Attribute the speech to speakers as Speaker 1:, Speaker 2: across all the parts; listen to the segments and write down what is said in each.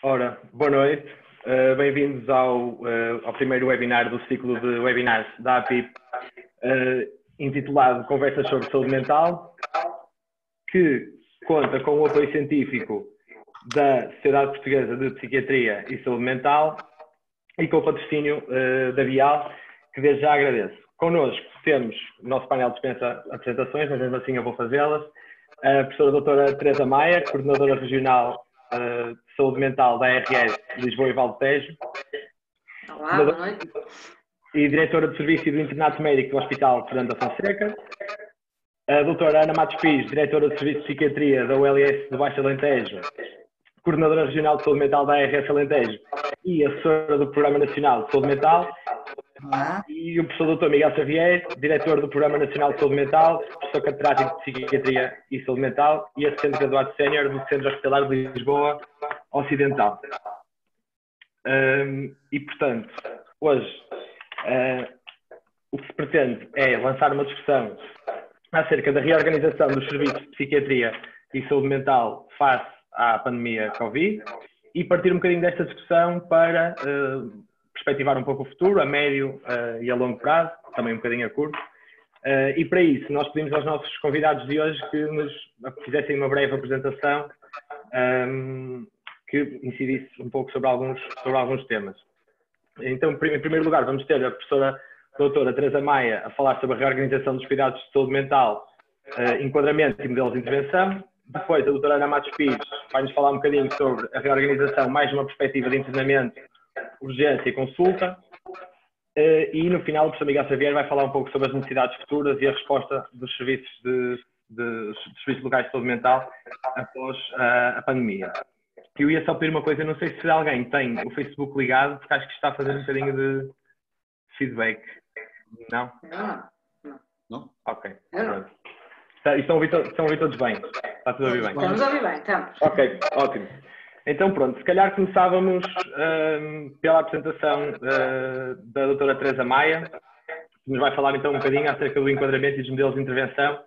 Speaker 1: Ora, boa noite. Bem-vindos ao primeiro webinar do ciclo de webinars da APIP, intitulado Conversas sobre Saúde Mental, que conta com o apoio científico da Sociedade Portuguesa de Psiquiatria e Saúde Mental e com o patrocínio da Vial, que desde já agradeço. Connosco temos o nosso painel dispensa apresentações, mas mesmo assim eu vou fazê-las. A professora doutora Teresa Maia, coordenadora regional de Saúde Mental da ARS Lisboa e Val Tejo.
Speaker 2: Olá, boa noite.
Speaker 1: E diretora de Serviço e do Internato Médico do Hospital Fernando da Fonseca. A doutora Ana Matos Pires, diretora de Serviço de Psiquiatria da ULS de Baixo Alentejo, coordenadora regional de Saúde Mental da ARS Alentejo e assessora do Programa Nacional de Saúde Mental.
Speaker 2: Olá.
Speaker 1: E o professor Dr. Miguel Xavier, diretor do Programa Nacional de Saúde Mental, professor catedrático de Psiquiatria e Saúde Mental e assistente graduado sénior do Centro Hospitalar de Lisboa Ocidental. E, portanto, hoje o que se pretende é lançar uma discussão acerca da reorganização dos serviços de psiquiatria e saúde mental face à pandemia Covid e partir um bocadinho desta discussão para perspectivar um pouco o futuro, a médio e a longo prazo, também um bocadinho a curto. E para isso, nós pedimos aos nossos convidados de hoje que nos fizessem uma breve apresentação que incidisse um pouco sobre alguns temas. Então, em primeiro lugar, vamos ter a professora doutora Teresa Maia a falar sobre a reorganização dos cuidados de saúde mental, enquadramento e modelos de intervenção. Depois, a doutora Ana Matos Pires vai-nos falar um bocadinho sobre a reorganização, mais uma perspectiva de internamento, urgência e consulta. E, no final, o professor Miguel Xavier vai falar um pouco sobre as necessidades futuras e a resposta dos serviços serviços locais de saúde mental após a pandemia. Eu ia só pedir uma coisa, não sei se alguém tem o Facebook ligado, porque acho que está a fazer um bocadinho de feedback. Não?
Speaker 2: Não.
Speaker 1: Ok, pronto. E estão a ouvir todos bem? Está tudo a ouvir bem?
Speaker 2: Estamos a ouvir bem, estamos.
Speaker 1: Ok, ótimo. Então pronto, se calhar começávamos pela apresentação da doutora Teresa Maia, que nos vai falar então um bocadinho acerca do enquadramento e dos modelos de intervenção,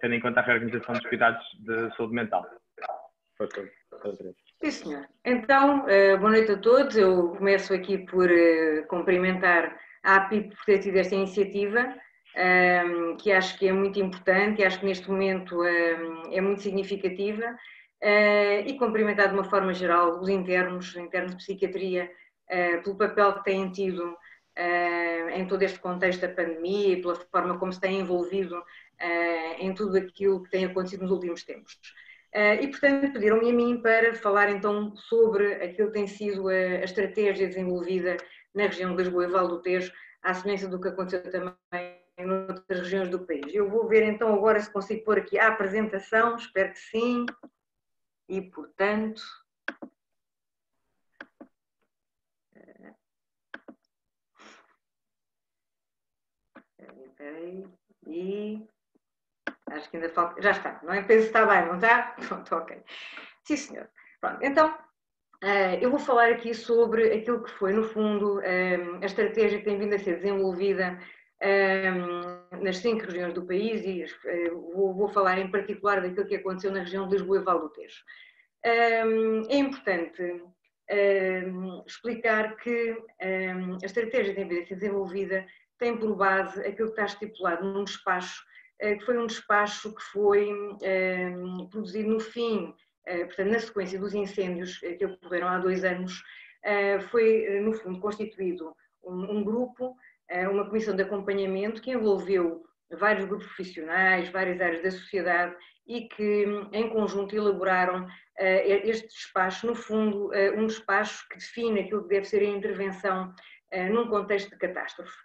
Speaker 1: tendo em conta a reorganização dos cuidados de saúde mental.
Speaker 2: Sim, senhor. Então, boa noite a todos. Eu começo aqui por cumprimentar a APIP por ter tido esta iniciativa, que acho que é muito importante, acho que neste momento é muito significativa, e cumprimentar de uma forma geral os internos de psiquiatria, pelo papel que têm tido em todo este contexto da pandemia e pela forma como se têm envolvido em tudo aquilo que tem acontecido nos últimos tempos. E, portanto, pediram-me a mim para falar então sobre aquilo que tem sido a estratégia desenvolvida na região de Lisboa e Val do Tejo, à semelhança do que aconteceu também em outras regiões do país. Eu vou ver então agora se consigo pôr aqui a apresentação, espero que sim, e portanto... E... acho que ainda falta... Já está, não é? Penso que está bem, não está? Pronto, ok. Sim, senhor. Pronto, então, eu vou falar aqui sobre aquilo que foi, no fundo, a estratégia que tem vindo a ser desenvolvida nas 5 regiões do país e vou falar em particular daquilo que aconteceu na região de Lisboa e Val do Tejo. É importante explicar que a estratégia que tem vindo a ser desenvolvida tem por base aquilo que está estipulado num despacho, que foi um despacho que foi produzido no fim, portanto, na sequência dos incêndios que ocorreram há 2 anos, foi, no fundo, constituído um grupo, uma comissão de acompanhamento que envolveu vários grupos profissionais, várias áreas da sociedade e que, em conjunto, elaboraram este despacho, no fundo, um despacho que define aquilo que deve ser a intervenção num contexto de catástrofe,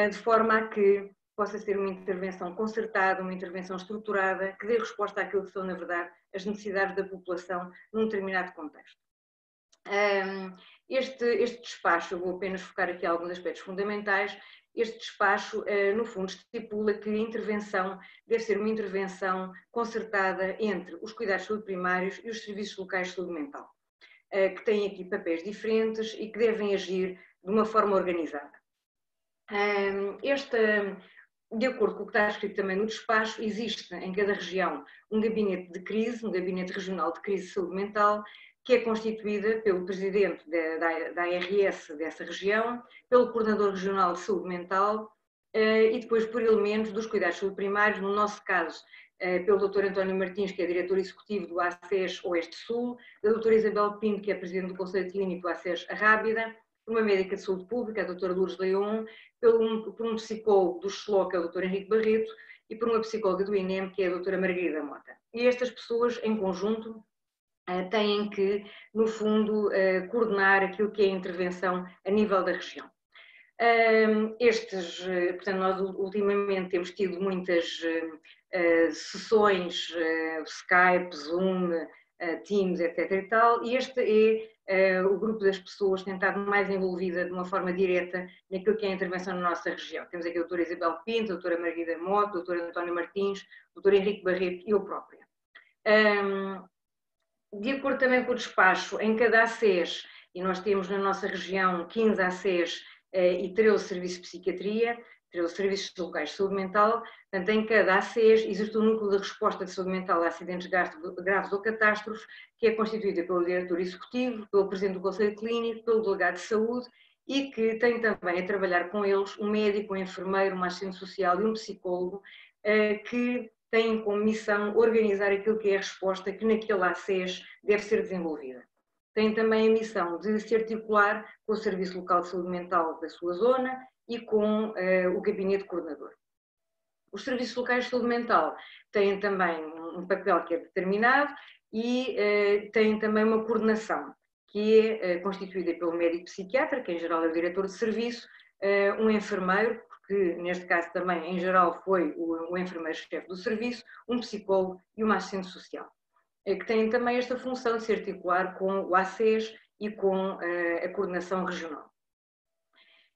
Speaker 2: de forma a que possa ser uma intervenção concertada, uma intervenção estruturada, que dê resposta àquilo que são, na verdade, as necessidades da população num determinado contexto. Este despacho, eu vou apenas focar aqui alguns aspectos fundamentais, este despacho, no fundo, estipula que a intervenção deve ser uma intervenção concertada entre os cuidados de saúde primários e os serviços locais de saúde mental, que têm aqui papéis diferentes e que devem agir de uma forma organizada. De acordo com o que está escrito também no despacho, existe em cada região um gabinete de crise, um gabinete regional de crise de saúde mental, que é constituída pelo presidente da ARS dessa região, pelo coordenador regional de saúde mental e depois por elementos dos cuidados de saúde primários, no nosso caso, pelo Dr. António Martins, que é diretor executivo do ACES Oeste-Sul, da Dra. Isabel Pinto, que é presidente do Conselho Clínico do ACES Arrábida, por uma médica de saúde pública, a Dra. Lourdes Leon, por um psicólogo do SLO, que é o Dr. Henrique Barreto, e por uma psicóloga do INEM, que é a Dra. Margarida Mota. E estas pessoas, em conjunto, têm que, no fundo, coordenar aquilo que é a intervenção a nível da região. Portanto, nós ultimamente temos tido muitas sessões, Skype, Zoom, Teams, etc. e tal, e este é o grupo das pessoas que tem estado mais envolvida de uma forma direta naquilo que é a intervenção na nossa região. Temos aqui a doutora Isabel Pinto, a doutora Margarida Mota, o doutor António Martins, o doutor Henrique Barreto e eu própria. De acordo também com o despacho, em cada ACES, e nós temos na nossa região 15 ACES e 13 serviços de psiquiatria, 13 serviços locais de saúde mental, portanto, em cada ACES existe um núcleo de resposta de saúde mental a acidentes graves ou catástrofes, que é constituído pelo diretor executivo, pelo presidente do Conselho Clínico, pelo delegado de saúde, e que tem também a trabalhar com eles um médico, um enfermeiro, um assistente social e um psicólogo, que têm como missão organizar aquilo que é a resposta que naquele ACES deve ser desenvolvida. Tem também a missão de se articular com o Serviço Local de Saúde Mental da sua zona e com o gabinete coordenador. Os serviços locais de saúde mental têm também um papel que é determinado e têm também uma coordenação, que é constituída pelo médico psiquiatra, que em geral é o diretor de serviço, um enfermeiro, que neste caso também em geral foi o enfermeiro-chefe do serviço, um psicólogo e uma assistente social, que têm também esta função de se articular com o ACES e com a coordenação regional.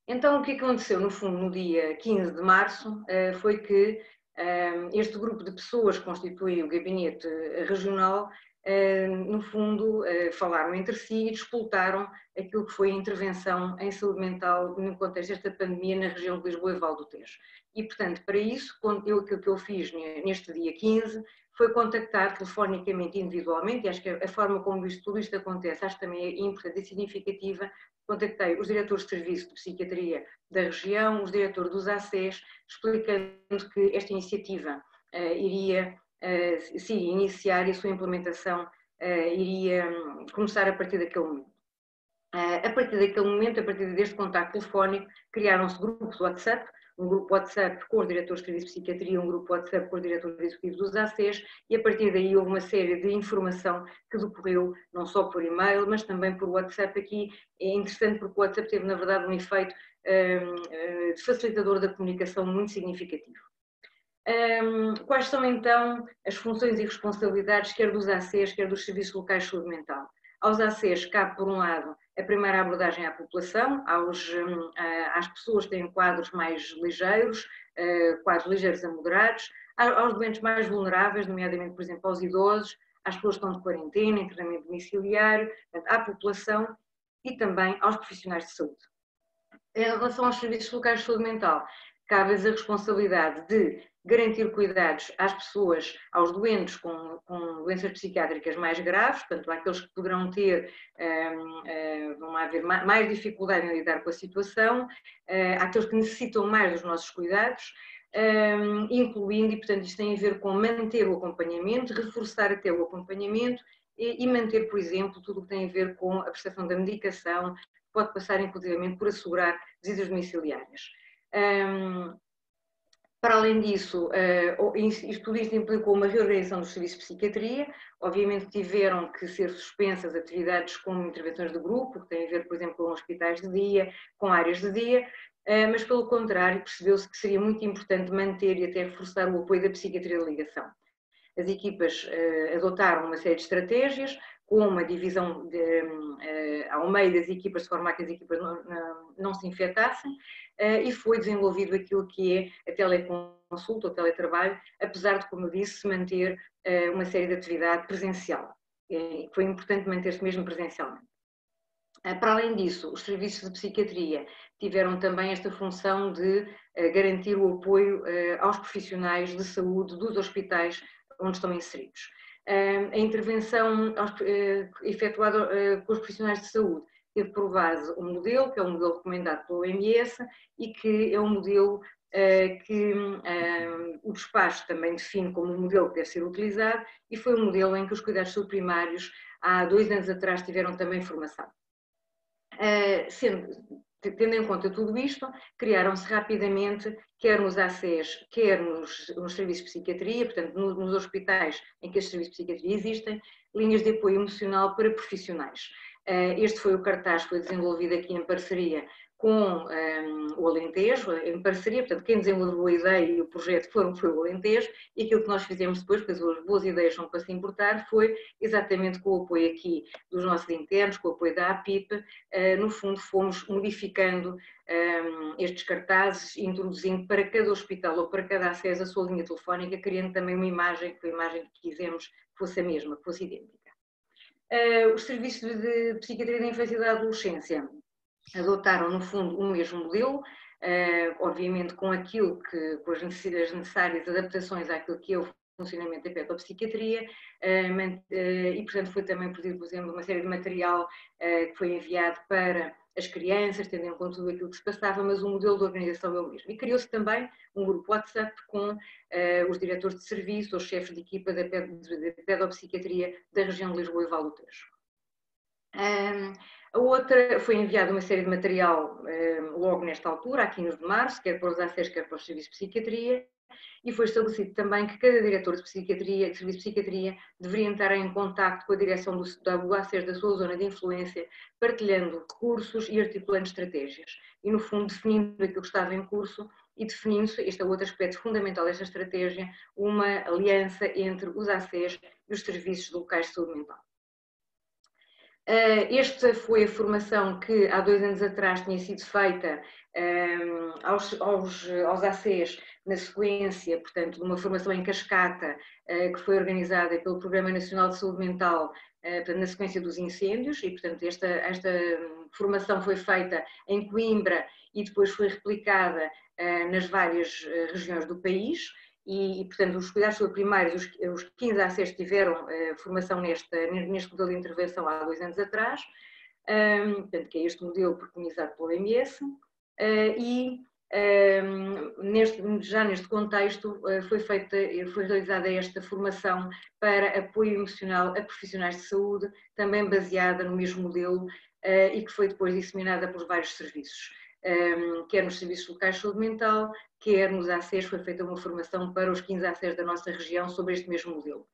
Speaker 2: Então, o que aconteceu, no fundo, no dia 15 de março, foi que este grupo de pessoas que constitui o gabinete regional, no fundo, falaram entre si e disputaram aquilo que foi a intervenção em saúde mental no contexto desta pandemia na região de Lisboa e Val do Tejo. E, portanto, para isso, aquilo que eu fiz neste dia 15 foi contactar telefonicamente, individualmente, e acho que a forma como tudo isto acontece, acho que também é importante e significativa. Contactei os diretores de serviço de psiquiatria da região, os diretores dos ACES, explicando que esta iniciativa iria se iniciar e a sua implementação iria começar a partir daquele momento. A partir daquele momento, a partir deste contacto telefónico, criaram-se grupos de WhatsApp, um grupo WhatsApp com os diretores de serviço de psiquiatria, um grupo WhatsApp com os diretores executivos dos ACES, e a partir daí houve uma série de informação que decorreu não só por e-mail, mas também por WhatsApp. Aqui é interessante porque o WhatsApp teve, na verdade, um efeito de facilitador da comunicação muito significativo. Quais são então as funções e responsabilidades, quer dos ACES, quer dos serviços locais de saúde mental? Aos ACES cabe, por um lado, a primeira abordagem à população, às pessoas que têm quadros mais ligeiros, quadros ligeiros a moderados, aos doentes mais vulneráveis, nomeadamente, por exemplo, aos idosos, às pessoas que estão de quarentena, em tratamento domiciliário, portanto, à população e também aos profissionais de saúde. Em relação aos serviços locais de saúde mental, cabe-lhes a responsabilidade de garantir cuidados às pessoas, aos doentes com doenças psiquiátricas mais graves, portanto, àqueles que poderão ter, vão haver mais dificuldade em lidar com a situação, àqueles que necessitam mais dos nossos cuidados, incluindo, e portanto isto tem a ver com manter o acompanhamento, reforçar até o acompanhamento e manter, por exemplo, tudo o que tem a ver com a prestação da medicação, pode passar inclusivamente por assegurar visitas domiciliárias. Para além disso, tudo isto implicou uma reorganização dos serviços de psiquiatria. Obviamente tiveram que ser suspensas atividades como intervenções de grupo, que têm a ver, por exemplo, com hospitais de dia, com áreas de dia, mas pelo contrário percebeu-se que seria muito importante manter e até reforçar o apoio da psiquiatria de ligação. As equipas adotaram uma série de estratégias, com uma divisão ao meio das equipas, de forma a que as equipas não se infectassem, e foi desenvolvido aquilo que é a teleconsulta, o teletrabalho, apesar de, como eu disse, se manter uma série de atividade presencial. Foi importante manter-se mesmo presencialmente. Para além disso, os serviços de psiquiatria tiveram também esta função de garantir o apoio aos profissionais de saúde dos hospitais onde estão inseridos. a intervenção efetuada com os profissionais de saúde teve por base um modelo, que é um modelo recomendado pela OMS e que é um modelo que o despacho também define como um modelo que deve ser utilizado e foi um modelo em que os cuidados de saúde primários há 2 anos atrás tiveram também formação. Tendo em conta tudo isto, criaram-se rapidamente, quer nos ACEs, quer nos serviços de psiquiatria, portanto nos hospitais em que estes serviços de psiquiatria existem, linhas de apoio emocional para profissionais. Este foi o cartaz que foi desenvolvido aqui em parceria com o Alentejo, em parceria, portanto quem desenvolveu a ideia e o projeto foi o Alentejo, e aquilo que nós fizemos depois, porque as boas ideias são para se importar, foi exatamente com o apoio aqui dos nossos internos, com o apoio da APIP, no fundo fomos modificando estes cartazes, introduzindo para cada hospital ou para cada acesso a sua linha telefónica, criando também uma imagem, que foi a imagem que quisemos que fosse a mesma, que fosse idêntica. Os serviços de psiquiatria da infância e da adolescência adotaram, no fundo, o mesmo modelo, obviamente com as necessárias adaptações àquilo que é o funcionamento da pedopsiquiatria, e portanto foi também produzido, por exemplo, uma série de material que foi enviado para as crianças, tendo em conta tudo aquilo que se passava, mas o modelo de organização é o mesmo. E criou-se também um grupo WhatsApp com os diretores de serviço, os chefes de equipa da pedopsiquiatria da região de Lisboa e Vale do Tejo. A outra foi enviada uma série de material logo nesta altura, a 15 de março, quer para os ACEs, quer para os serviços de psiquiatria, e foi estabelecido também que cada diretor de serviço de psiquiatria deveria entrar em contacto com a direção do ACEs da sua zona de influência, partilhando recursos e articulando estratégias. E, no fundo, definindo aquilo que estava em curso e definindo-se, este é outro aspecto fundamental desta estratégia, uma aliança entre os ACEs e os serviços locais de saúde mental. Esta foi a formação que há 2 anos atrás tinha sido feita aos ACEs na sequência, portanto, de uma formação em cascata que foi organizada pelo Programa Nacional de Saúde Mental na sequência dos incêndios, e portanto esta formação foi feita em Coimbra e depois foi replicada nas várias regiões do país. E, portanto, os cuidados de saúde primários, os 15 ACEs tiveram formação neste modelo de intervenção há 2 anos atrás, portanto, que é este modelo preconizado pela OMS, já neste contexto foi realizada esta formação para apoio emocional a profissionais de saúde, também baseada no mesmo modelo e que foi depois disseminada pelos vários serviços. Quer nos serviços locais de saúde mental, quer nos ACEs, foi feita uma formação para os 15 ACEs da nossa região sobre este mesmo modelo.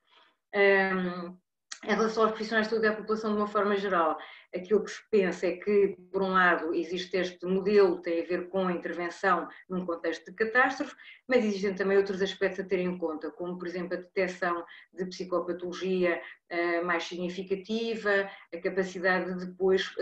Speaker 2: Em relação aos profissionais de saúde e à população de uma forma geral, aquilo que se pensa é que, por um lado, existe este modelo que tem a ver com a intervenção num contexto de catástrofe, mas existem também outros aspectos a ter em conta, como, por exemplo, a detecção de psicopatologia mais significativa, a capacidade de depois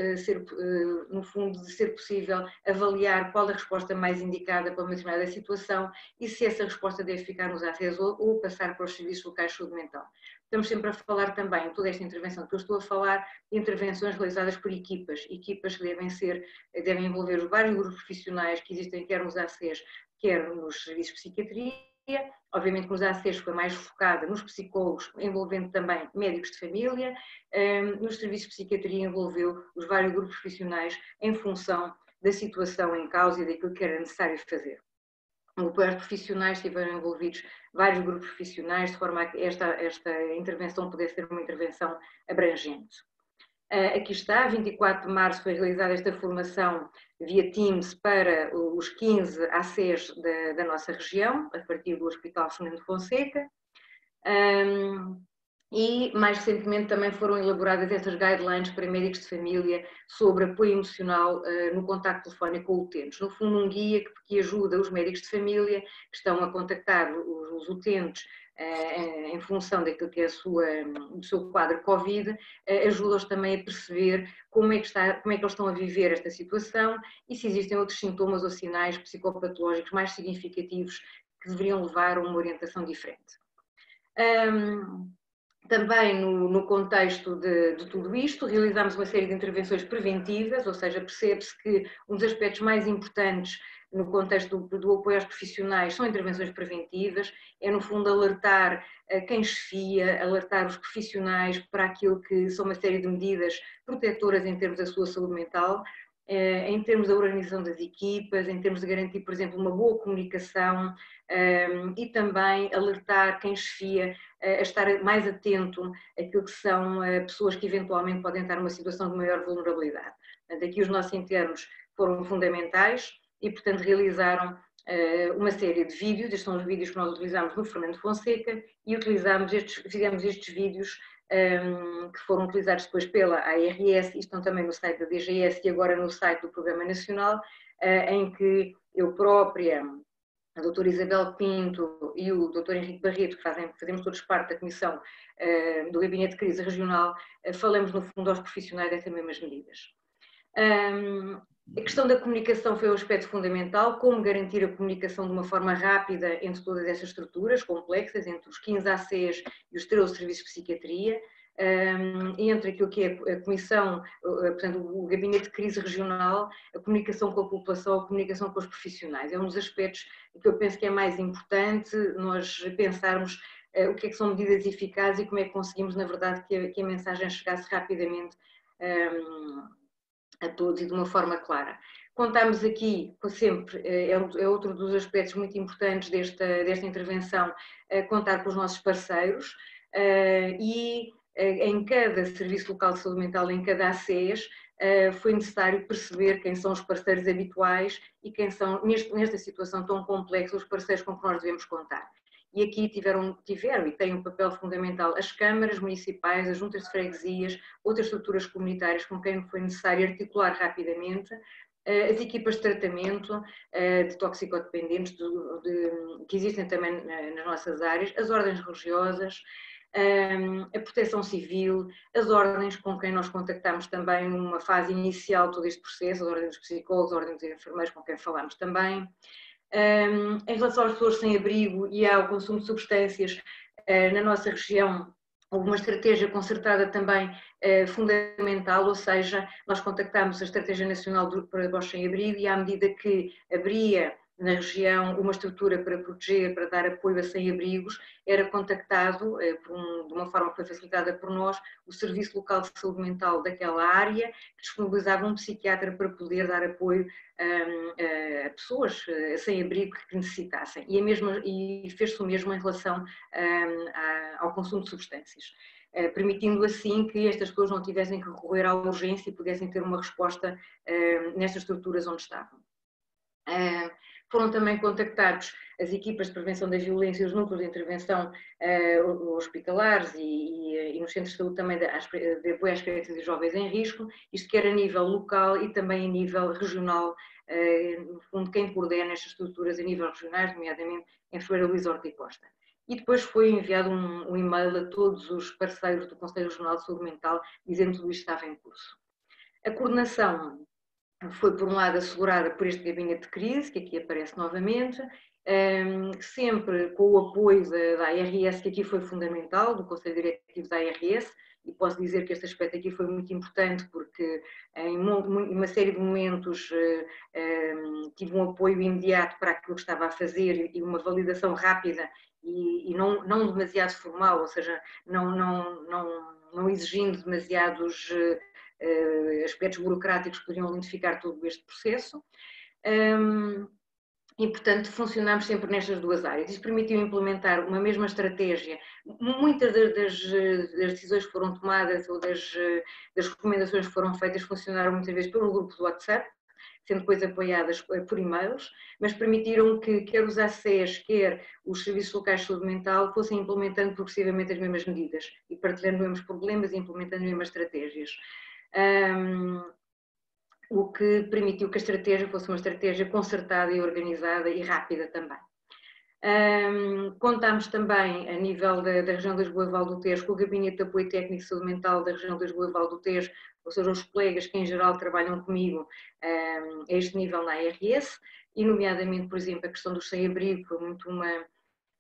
Speaker 2: no fundo, de ser possível avaliar qual a resposta mais indicada para uma determinada situação e se essa resposta deve ficar nos ACEs ou passar para os serviços locais de saúde mental. Estamos sempre a falar também, toda esta intervenção que eu estou a falar, de intervenções realizadas por equipas que devem envolver os vários grupos profissionais que existem, quer nos ACEs, quer nos serviços de psiquiatria. Obviamente que nos ACEs foi mais focada nos psicólogos, envolvendo também médicos de família. Nos serviços de psiquiatria envolveu os vários grupos profissionais em função da situação em causa e daquilo que era necessário fazer. No apoio aos profissionais estiveram envolvidos vários grupos profissionais, de forma a que esta intervenção pudesse ser uma intervenção abrangente. Aqui está, 24 de março foi realizada esta formação via Teams para os 15 ACEs da nossa região, a partir do Hospital Fernando Fonseca. E, mais recentemente, também foram elaboradas essas guidelines para médicos de família sobre apoio emocional no contacto telefónico com utentes. No fundo, um guia que ajuda os médicos de família que estão a contactar os utentes em função daquilo que é do seu quadro Covid, ajuda-os também a perceber como é que eles estão a viver esta situação e se existem outros sintomas ou sinais psicopatológicos mais significativos que deveriam levar a uma orientação diferente. Também no contexto de tudo isto, realizámos uma série de intervenções preventivas, ou seja, percebe-se que um dos aspectos mais importantes no contexto do apoio aos profissionais, são intervenções preventivas, é no fundo alertar quem chefia, alertar os profissionais para aquilo que são uma série de medidas protetoras em termos da sua saúde mental, em termos da organização das equipas, em termos de garantir, por exemplo, uma boa comunicação e também alertar quem chefia a estar mais atento àquilo que são pessoas que eventualmente podem estar numa situação de maior vulnerabilidade. Portanto, aqui os nossos internos foram fundamentais e, portanto, realizaram uma série de vídeos. Estes são os vídeos que nós utilizámos no Fernando Fonseca e fizemos estes vídeos que foram utilizados depois pela ARS e estão também no site da DGS e agora no site do Programa Nacional, em que eu própria, a doutora Isabel Pinto e o doutor Henrique Barreto, que fazemos todos parte da comissão do Gabinete de Crise Regional, falamos no fundo aos profissionais destas mesmas medidas. A questão da comunicação foi um aspecto fundamental, como garantir a comunicação de uma forma rápida entre todas essas estruturas complexas, entre os 15 ACs e os 13 serviços de psiquiatria, entre aquilo que é a comissão, portanto, o gabinete de crise regional, a comunicação com a população, a comunicação com os profissionais. É um dos aspectos que eu penso que é mais importante nós pensarmos o que é que são medidas eficazes e como é que conseguimos, na verdade, que a mensagem chegasse rapidamente a todos e de uma forma clara. Contamos aqui, sempre, é outro dos aspectos muito importantes desta intervenção, contar com os nossos parceiros e em cada Serviço Local de Saúde Mental, em cada ACES, foi necessário perceber quem são os parceiros habituais e quem são, nesta situação tão complexa, os parceiros com que nós devemos contar. E aqui tiveram e têm um papel fundamental as câmaras municipais, as juntas de freguesias, outras estruturas comunitárias com quem foi necessário articular rapidamente, as equipas de tratamento de toxicodependentes que existem também nas nossas áreas, as ordens religiosas, a proteção civil, as ordens com quem nós contactamos também numa fase inicial de todo este processo, as ordens dos psicólogos, as ordens dos enfermeiros com quem falámos também. Em relação às pessoas sem abrigo e ao consumo de substâncias, na nossa região houve uma estratégia concertada também fundamental, ou seja, nós contactámos a Estratégia Nacional para os Sem Abrigo e à medida que abria na região uma estrutura para proteger, para dar apoio a sem-abrigos, era contactado, de uma forma que foi facilitada por nós, o Serviço Local de Saúde Mental daquela área, que disponibilizava um psiquiatra para poder dar apoio a pessoas sem-abrigo que necessitassem. E fez-se o mesmo em relação ao consumo de substâncias, permitindo assim que estas pessoas não tivessem que recorrer à urgência e pudessem ter uma resposta nestas estruturas onde estavam. Foram também contactados as equipas de prevenção da violência e os núcleos de intervenção hospitalares e nos centros de saúde também de apoio às crianças e jovens em risco, isto quer a nível local e também a nível regional, no fundo quem coordena estas estruturas a nível regional, nomeadamente em Feira Luís Horta e Costa. E depois foi enviado um e-mail a todos os parceiros do Conselho Regional de Saúde Mental dizendo que tudo isto estava em curso. A coordenação foi, por um lado, assegurada por este gabinete de crise, que aqui aparece novamente, sempre com o apoio da ARS, que aqui foi fundamental, do Conselho Diretivo da ARS, e posso dizer que este aspecto aqui foi muito importante porque em uma série de momentos tive um apoio imediato para aquilo que estava a fazer e uma validação rápida e não demasiado formal, ou seja, não exigindo demasiados aspectos burocráticos que poderiam lentificar todo este processo. E, portanto, funcionámos sempre nestas duas áreas. Isso permitiu implementar uma mesma estratégia. Muitas das decisões que foram tomadas ou das recomendações que foram feitas funcionaram muitas vezes pelo grupo do WhatsApp, sendo depois apoiadas por e-mails, mas permitiram que quer os ACEs, quer os Serviços Locais de Saúde Mental fossem implementando progressivamente as mesmas medidas e partilhando os mesmos problemas e implementando as mesmas estratégias. O que permitiu que a estratégia fosse uma estratégia concertada e organizada e rápida também. Contámos também, a nível da região de Lisboa e Val do Tejo, com o Gabinete de Apoio Técnico de Saúde Mental da região de Lisboa e Val do Tejo, ou seja, os colegas que em geral trabalham comigo a este nível na ARS, e nomeadamente, por exemplo, a questão dos sem-abrigo, foi muito uma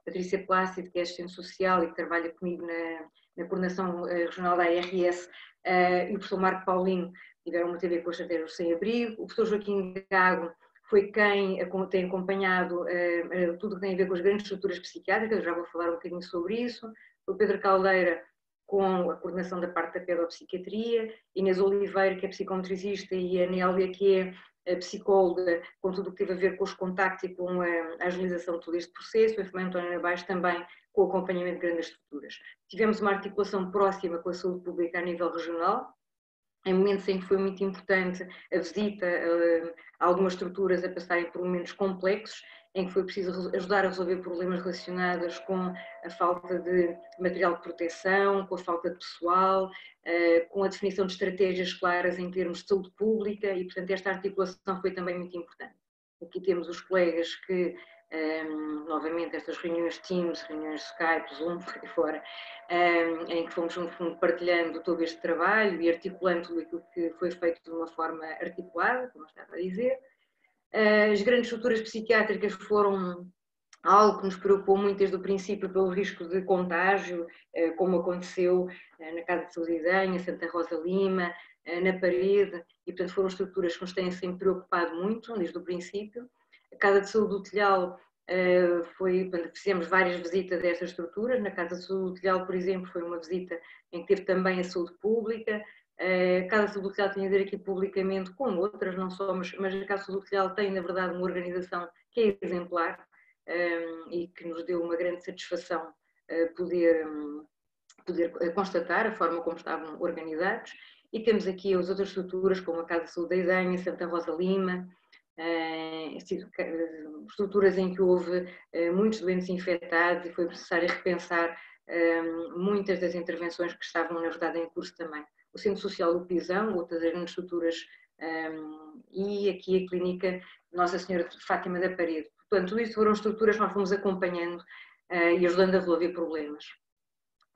Speaker 2: Patrícia Plácido, que é assistente social e que trabalha comigo na coordenação regional da ARS, e o professor Marco Paulino tiveram muito a ver com a estratégia do sem-abrigo, o professor Joaquim Gago foi quem tem acompanhado tudo o que tem a ver com as grandes estruturas psiquiátricas, eu já vou falar um bocadinho sobre isso. O Pedro Caldeira, com a coordenação da parte da pedopsiquiatria, Inês Oliveira, que é psicometricista, e a Nélia, que é a psicóloga, com tudo o que teve a ver com os contactos e com a agilização de todo este processo, e a enfermeira Antónia Baixo também com o acompanhamento de grandes estruturas. Tivemos uma articulação próxima com a saúde pública a nível regional, em momentos em que foi muito importante a visita a algumas estruturas a passarem por momentos complexos, em que foi preciso ajudar a resolver problemas relacionados com a falta de material de proteção, com a falta de pessoal, com a definição de estratégias claras em termos de saúde pública, e portanto esta articulação foi também muito importante. Aqui temos os colegas que, novamente, estas reuniões Teams, reuniões Skype, Zoom, por aí fora, em que fomos, no fundo, partilhando todo este trabalho e articulando tudo aquilo que foi feito de uma forma articulada, como eu estava a dizer. As grandes estruturas psiquiátricas foram algo que nos preocupou muito desde o princípio pelo risco de contágio, como aconteceu na Casa de Saúde de Idenha, Santa Rosa Lima, na Parede, e portanto foram estruturas que nos têm sempre preocupado muito desde o princípio. A Casa de Saúde do Telhal fizemos várias visitas a estas estruturas. Na Casa de Saúde do Telhal, por exemplo, foi uma visita em que teve também a saúde pública. A Casa de Saúde do Telhal, tenho a dizer aqui publicamente, como outras, não só, mas a Casa de Saúde do Telhal tem, na verdade, uma organização que é exemplar e que nos deu uma grande satisfação poder constatar a forma como estavam organizados. E temos aqui as outras estruturas, como a Casa de Saúde da Idenha, Santa Rosa Lima, estruturas em que houve muitos doentes infectados e foi necessário repensar muitas das intervenções que estavam, na verdade, em curso também. O Centro Social do Pisão, outras grandes estruturas, e aqui a Clínica Nossa Senhora de Fátima da Parede. Portanto, tudo isso foram estruturas que nós fomos acompanhando e ajudando a resolver problemas.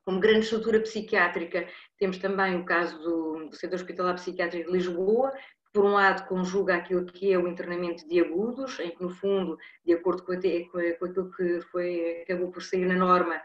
Speaker 2: Como grande estrutura psiquiátrica, temos também o caso do Centro Hospitalar Psiquiátrico de Lisboa, que por um lado conjuga aquilo que é o internamento de agudos, em que no fundo, de acordo com aquilo que acabou por sair na norma,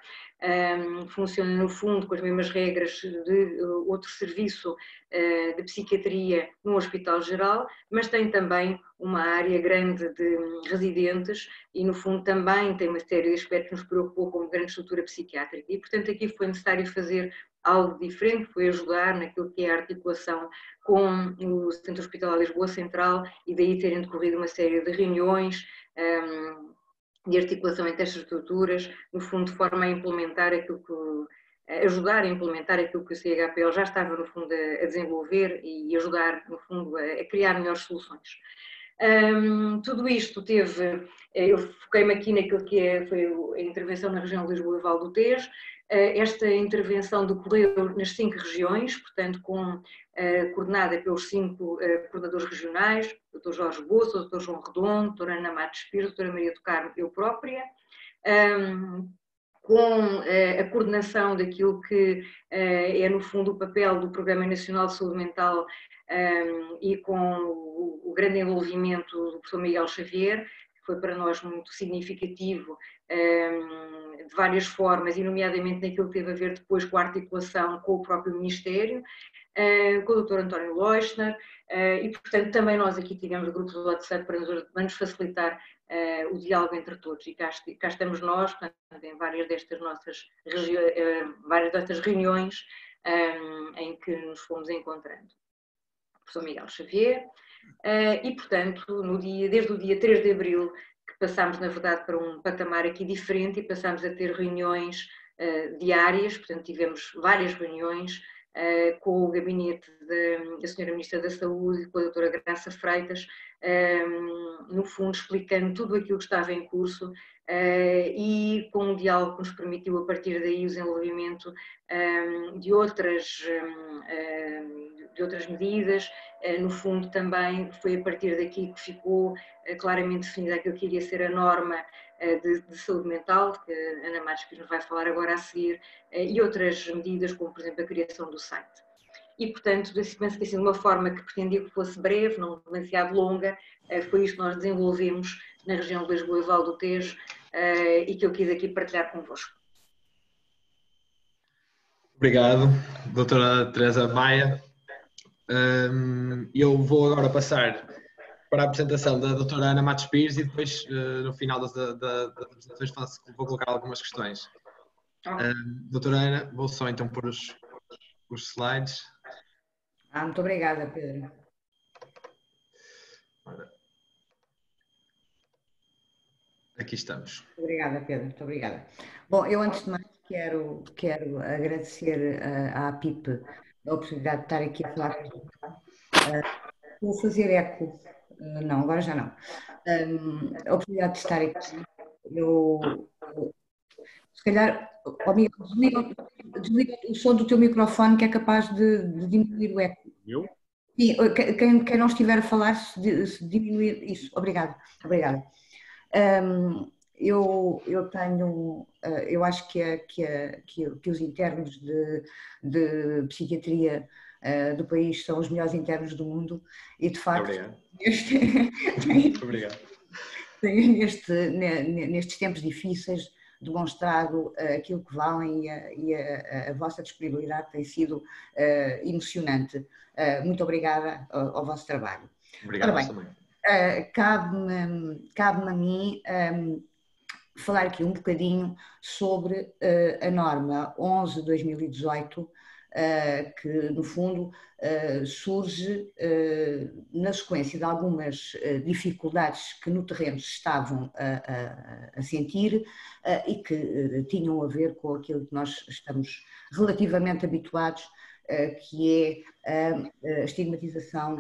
Speaker 2: funciona no fundo com as mesmas regras de outro serviço de psiquiatria no Hospital Geral, mas tem também uma área grande de residentes e no fundo também tem uma série de aspectos que nos preocupou como grande estrutura psiquiátrica e portanto aqui foi necessário fazer algo diferente, foi ajudar naquilo que é a articulação com o Centro Hospitalar Lisboa Central e daí terem decorrido uma série de reuniões de articulação entre estas estruturas, no fundo de forma a implementar aquilo que, ajudar a implementar aquilo que o CHPL já estava no fundo a desenvolver e ajudar no fundo a criar melhores soluções. Tudo isto teve, eu foquei-me aqui naquilo que foi a intervenção na região de Lisboa e Val do Tejo. Esta intervenção decorreu nas 5 regiões, portanto, coordenada pelos 5 coordenadores regionais, o Dr. Jorge Bolsa, o Dr. João Redondo, a Dra. Ana Matos Pires, a Dra. Maria do Carmo e eu própria, com a coordenação daquilo que é, no fundo, o papel do Programa Nacional de Saúde Mental e com o grande envolvimento do professor Miguel Xavier, que foi para nós muito significativo de várias formas, e nomeadamente naquilo que teve a ver depois com a articulação com o próprio Ministério, com o Dr. António Leuschner, e portanto também nós aqui tivemos o grupo do WhatsApp para nos facilitar o diálogo entre todos, e cá estamos nós, portanto, em várias destas reuniões em que nos fomos encontrando. O professor Miguel Xavier, e portanto, desde o dia 3 de Abril, que passámos na verdade para um patamar aqui diferente e passámos a ter reuniões diárias, portanto tivemos várias reuniões com o gabinete da Sra. Ministra da Saúde e com a doutora Graça Freitas, no fundo explicando tudo aquilo que estava em curso e com um diálogo que nos permitiu a partir daí o desenvolvimento de outras medidas. No fundo também foi a partir daqui que ficou claramente definida aquilo que iria ser a norma de saúde mental, que a Ana Matos nos vai falar agora a seguir, e outras medidas, como por exemplo a criação do site. E portanto, penso que assim, de uma forma que pretendia que fosse breve, não demasiado longa, foi isto que nós desenvolvemos na região de Lisboa e Val do Tejo e que eu quis aqui partilhar convosco.
Speaker 3: Obrigado, doutora Teresa Maia. Eu vou agora passar para a apresentação da doutora Ana Matos Pires e depois, no final das apresentações, vou colocar algumas questões. Doutora Ana, vou só então pôr os slides.
Speaker 4: Muito obrigada, Pedro.
Speaker 3: Ora, aqui estamos.
Speaker 4: Obrigada, Pedro, muito obrigada. Bom, eu antes de mais quero agradecer à APIP a oportunidade de estar aqui a falar com vocês. Vou fazer eco, não, agora já não. A oportunidade de estar aqui, se calhar, desliga o som do teu microfone que é capaz de diminuir o eco.
Speaker 1: Eu?
Speaker 4: Sim, quem não estiver a falar, se diminuir isso. Obrigada. Eu acho que os internos de psiquiatria do país são os melhores internos do mundo e, de facto, têm nestes tempos difíceis demonstrado aquilo que valem e a vossa disponibilidade tem sido emocionante. Muito obrigada ao vosso trabalho.
Speaker 3: Obrigado também.
Speaker 4: Cabe-me a mim falar aqui um bocadinho sobre a norma 11/2018, que no fundo surge na sequência de algumas dificuldades que no terreno se estavam a sentir e que tinham a ver com aquilo que nós estamos relativamente habituados, que é a estigmatização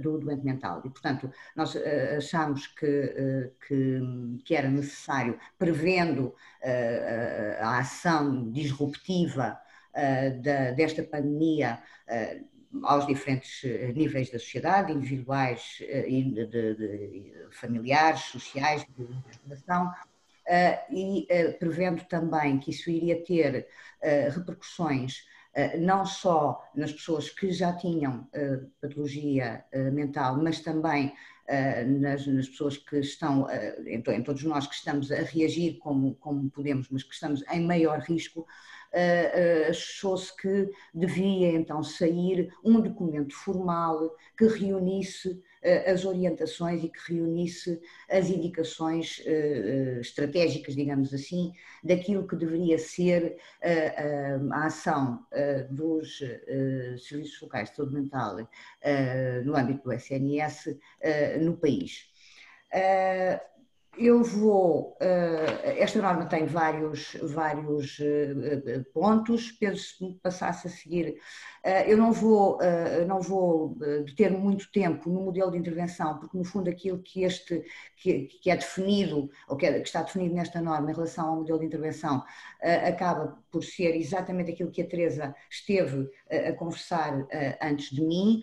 Speaker 4: do doente mental. E, portanto, nós achamos que era necessário, prevendo a ação disruptiva desta pandemia aos diferentes níveis da sociedade, individuais e de familiares, sociais, de população, e prevendo também que isso iria ter repercussões não só nas pessoas que já tinham patologia mental, mas também nas pessoas que estão, em todos nós que estamos a reagir como podemos, mas que estamos em maior risco. Achou-se que devia então sair um documento formal que reunisse as orientações e que reunisse as indicações estratégicas, digamos assim, daquilo que deveria ser a ação dos serviços locais de saúde mental no âmbito do SNS no país. Esta norma tem vários pontos. Pedro, se me passasse a seguir, eu não vou deter muito tempo no modelo de intervenção, porque no fundo aquilo que é definido, ou que está definido nesta norma em relação ao modelo de intervenção, acaba por ser exatamente aquilo que a Teresa esteve a conversar antes de mim.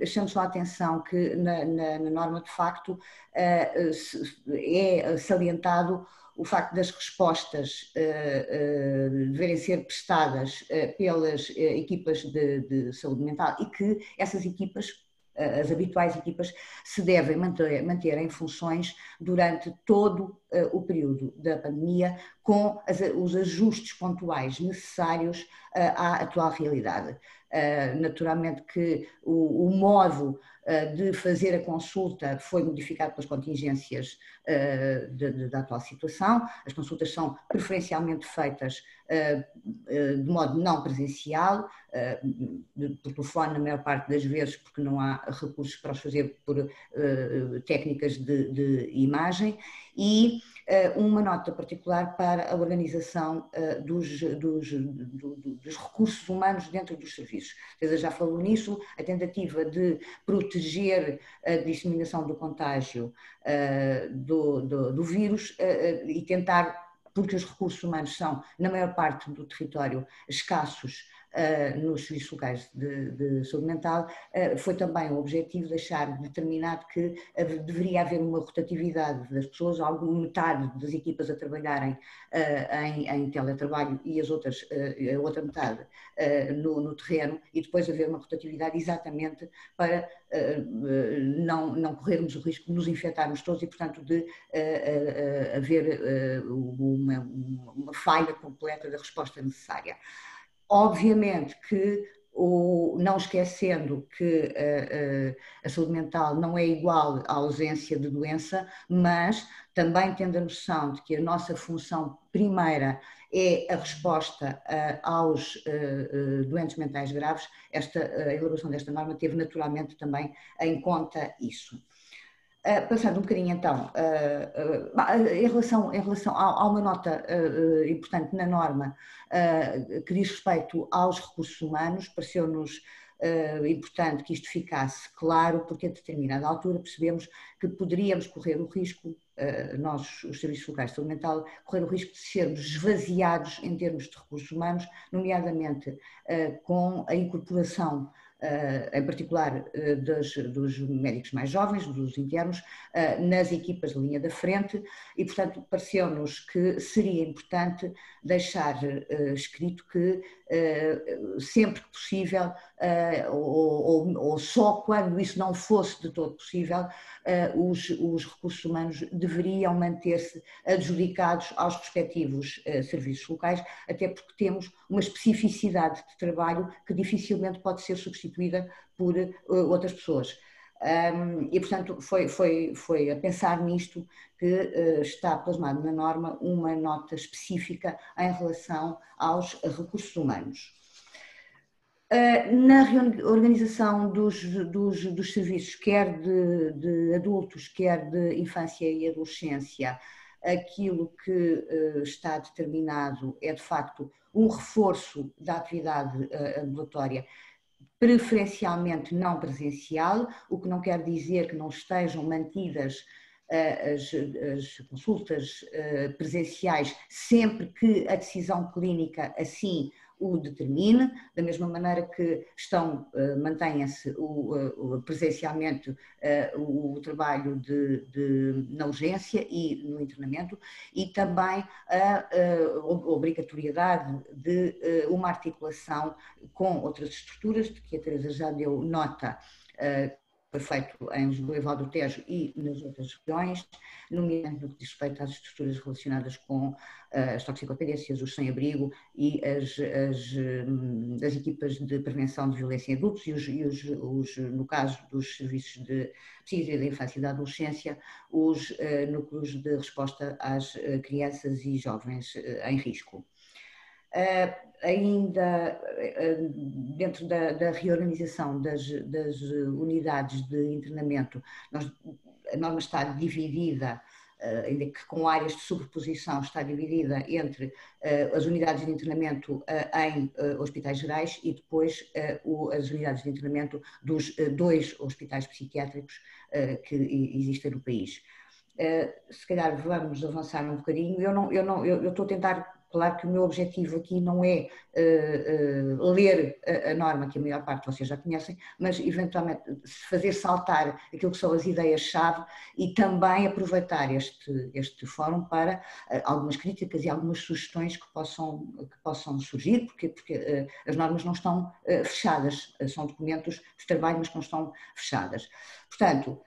Speaker 4: Chamo só a atenção que na norma, de facto, é salientado o facto das respostas deverem ser prestadas pelas equipas de saúde mental e que essas equipas, as habituais equipas, se devem manter em funções durante todo o período da pandemia, com os ajustes pontuais necessários à atual realidade. Naturalmente que o modo de fazer a consulta foi modificado pelas contingências da atual situação. As consultas são preferencialmente feitas de modo não presencial, por telefone na maior parte das vezes, porque não há recursos para os fazer por técnicas de imagem, e uma nota particular para a organização dos recursos humanos dentro dos serviços. Teresa já falou nisso, a tentativa de proteger a disseminação do contágio do vírus e tentar, porque os recursos humanos são, na maior parte do território, escassos nos serviços locais de saúde mental, foi também o objetivo deixar determinado que deveria haver uma rotatividade das pessoas, metade das equipas a trabalharem em teletrabalho e a outra metade no terreno, e depois haver uma rotatividade exatamente para não corrermos o risco de nos infectarmos todos e, portanto, de haver uma falha completa da resposta necessária. Obviamente que não esquecendo que a saúde mental não é igual à ausência de doença, mas também tendo a noção de que a nossa função primeira é a resposta aos doentes mentais graves, a elaboração desta norma teve naturalmente também em conta isso. Passando um bocadinho então, em relação a uma nota importante na norma que diz respeito aos recursos humanos, pareceu-nos importante que isto ficasse claro, porque a determinada altura percebemos que poderíamos correr o risco, nós, os serviços locais de saúde mental, correr o risco de sermos esvaziados em termos de recursos humanos, nomeadamente com a incorporação em particular dos médicos mais jovens, dos internos, nas equipas de linha da frente e, portanto, pareceu-nos que seria importante deixar escrito que sempre que possível, ou só quando isso não fosse de todo possível, os recursos humanos deveriam manter-se adjudicados aos respectivos serviços locais, até porque temos uma especificidade de trabalho que dificilmente pode ser substituída por outras pessoas. E, portanto, foi a pensar nisto que está plasmado na norma uma nota específica em relação aos recursos humanos. Na reorganização dos serviços, quer de adultos, quer de infância e adolescência, aquilo que está determinado é, de facto, um reforço da atividade ambulatória, preferencialmente não presencial, o que não quer dizer que não estejam mantidas as consultas presenciais sempre que a decisão clínica assim o determine, da mesma maneira que mantém-se presencialmente o trabalho na urgência e no internamento, e também a obrigatoriedade de uma articulação com outras estruturas, de que a Teresa já deu nota, foi feito em Lisboa e Val do Tejo e nas outras regiões, nomeadamente no que diz respeito às estruturas relacionadas com as toxicodependências, os sem-abrigo e as equipas de prevenção de violência em adultos e no caso dos serviços de psiquiatria da infância e da adolescência, os núcleos de resposta às crianças e jovens em risco. Ainda dentro da reorganização das unidades de internamento, a norma está dividida, ainda que com áreas de sobreposição, está dividida entre as unidades de internamento em hospitais gerais e depois as unidades de internamento dos 2 hospitais psiquiátricos que existem no país. Se calhar vamos avançar um bocadinho. Eu estou a tentar. Claro que o meu objetivo aqui não é ler a norma, que a maior parte vocês já conhecem, mas eventualmente fazer saltar aquilo que são as ideias-chave e também aproveitar este fórum para algumas críticas e algumas sugestões que possam surgir, porque as normas não estão fechadas, são documentos de trabalho, mas que não estão fechadas. Portanto,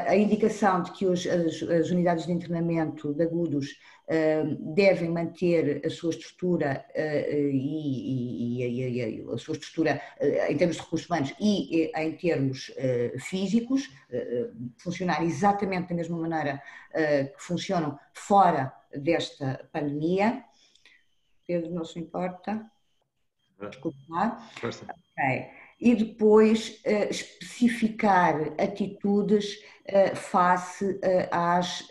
Speaker 4: a indicação de que as unidades de internamento de agudos devem manter a sua estrutura e a sua estrutura em termos de recursos humanos e em termos físicos, funcionar exatamente da mesma maneira que funcionam fora desta pandemia. Pedro, não se importa? Desculpe lá. Ok. E depois especificar atitudes face às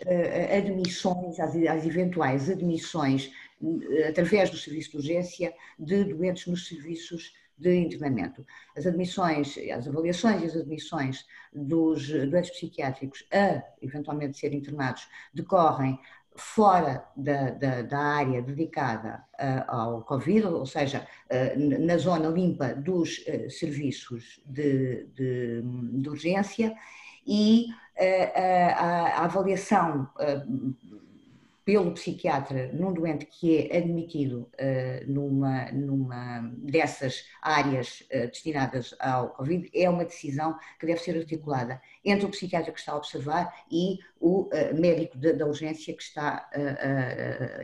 Speaker 4: admissões, às eventuais admissões através do serviço de urgência de doentes nos serviços de internamento. As admissões, as avaliações e as admissões dos doentes psiquiátricos a eventualmente serem internados decorrem fora da área dedicada ao Covid, ou seja, na zona limpa dos serviços de urgência, e a avaliação pelo psiquiatra num doente que é admitido numa dessas áreas destinadas ao Covid é uma decisão que deve ser articulada entre o psiquiatra que está a observar e o médico da urgência que está,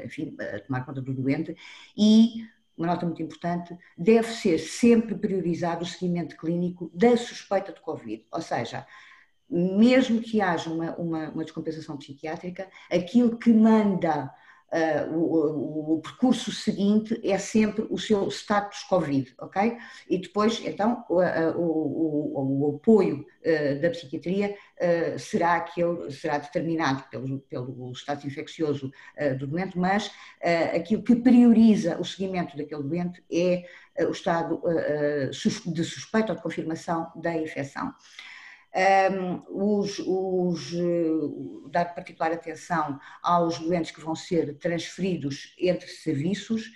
Speaker 4: enfim, a tomar conta do doente, e uma nota muito importante, deve ser sempre priorizado o seguimento clínico da suspeita de Covid, ou seja, mesmo que haja uma descompensação psiquiátrica, aquilo que manda o percurso seguinte é sempre o seu status Covid, ok? E depois, então, o apoio da psiquiatria será determinado pelo status infeccioso do doente, mas aquilo que prioriza o seguimento daquele doente é o estado de suspeita ou de confirmação da infecção. Dar particular atenção aos doentes que vão ser transferidos entre serviços,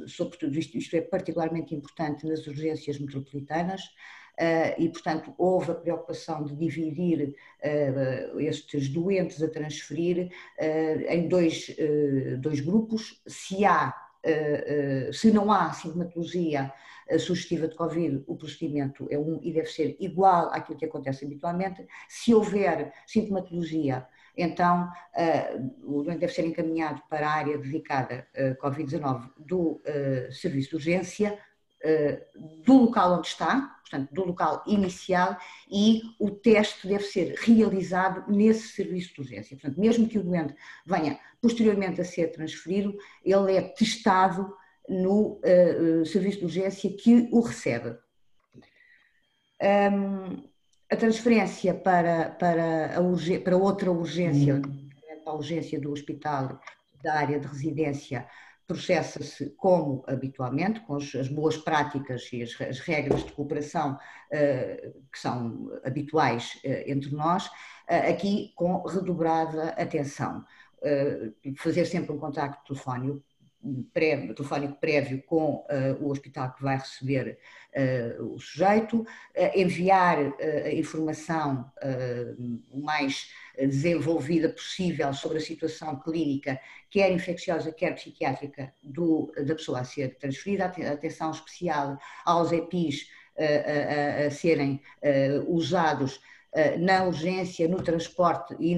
Speaker 4: sobretudo isto é particularmente importante nas urgências metropolitanas, e portanto houve a preocupação de dividir estes doentes a transferir em dois grupos. Se não há sintomatologia sugestiva de Covid, o procedimento é e deve ser igual àquilo que acontece habitualmente. Se houver sintomatologia, então o doente deve ser encaminhado para a área dedicada Covid-19 do serviço de urgência, do local onde está, portanto, do local inicial, e o teste deve ser realizado nesse serviço de urgência. Portanto, mesmo que o doente venha posteriormente a ser transferido, ele é testado no serviço de urgência que o recebe. A transferência para outra urgência, para a urgência do hospital da área de residência, processa-se como habitualmente, com as boas práticas e as regras de cooperação que são habituais entre nós, aqui com redobrada atenção. Fazer sempre um contacto telefónico prévio com o hospital que vai receber o sujeito, enviar a informação o mais desenvolvida possível sobre a situação clínica, quer infecciosa, quer psiquiátrica, da pessoa a ser transferida, atenção especial aos EPIs a serem usados na urgência, no transporte e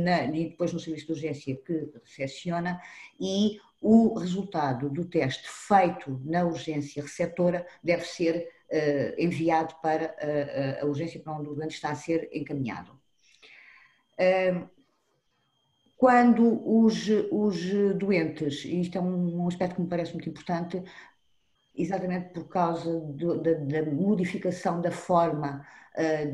Speaker 4: depois no serviço de urgência que recepciona, e o resultado do teste feito na urgência receptora deve ser enviado para a urgência para onde o doente está a ser encaminhado. Quando os doentes, e isto é um aspecto que me parece muito importante, exatamente por causa da modificação da forma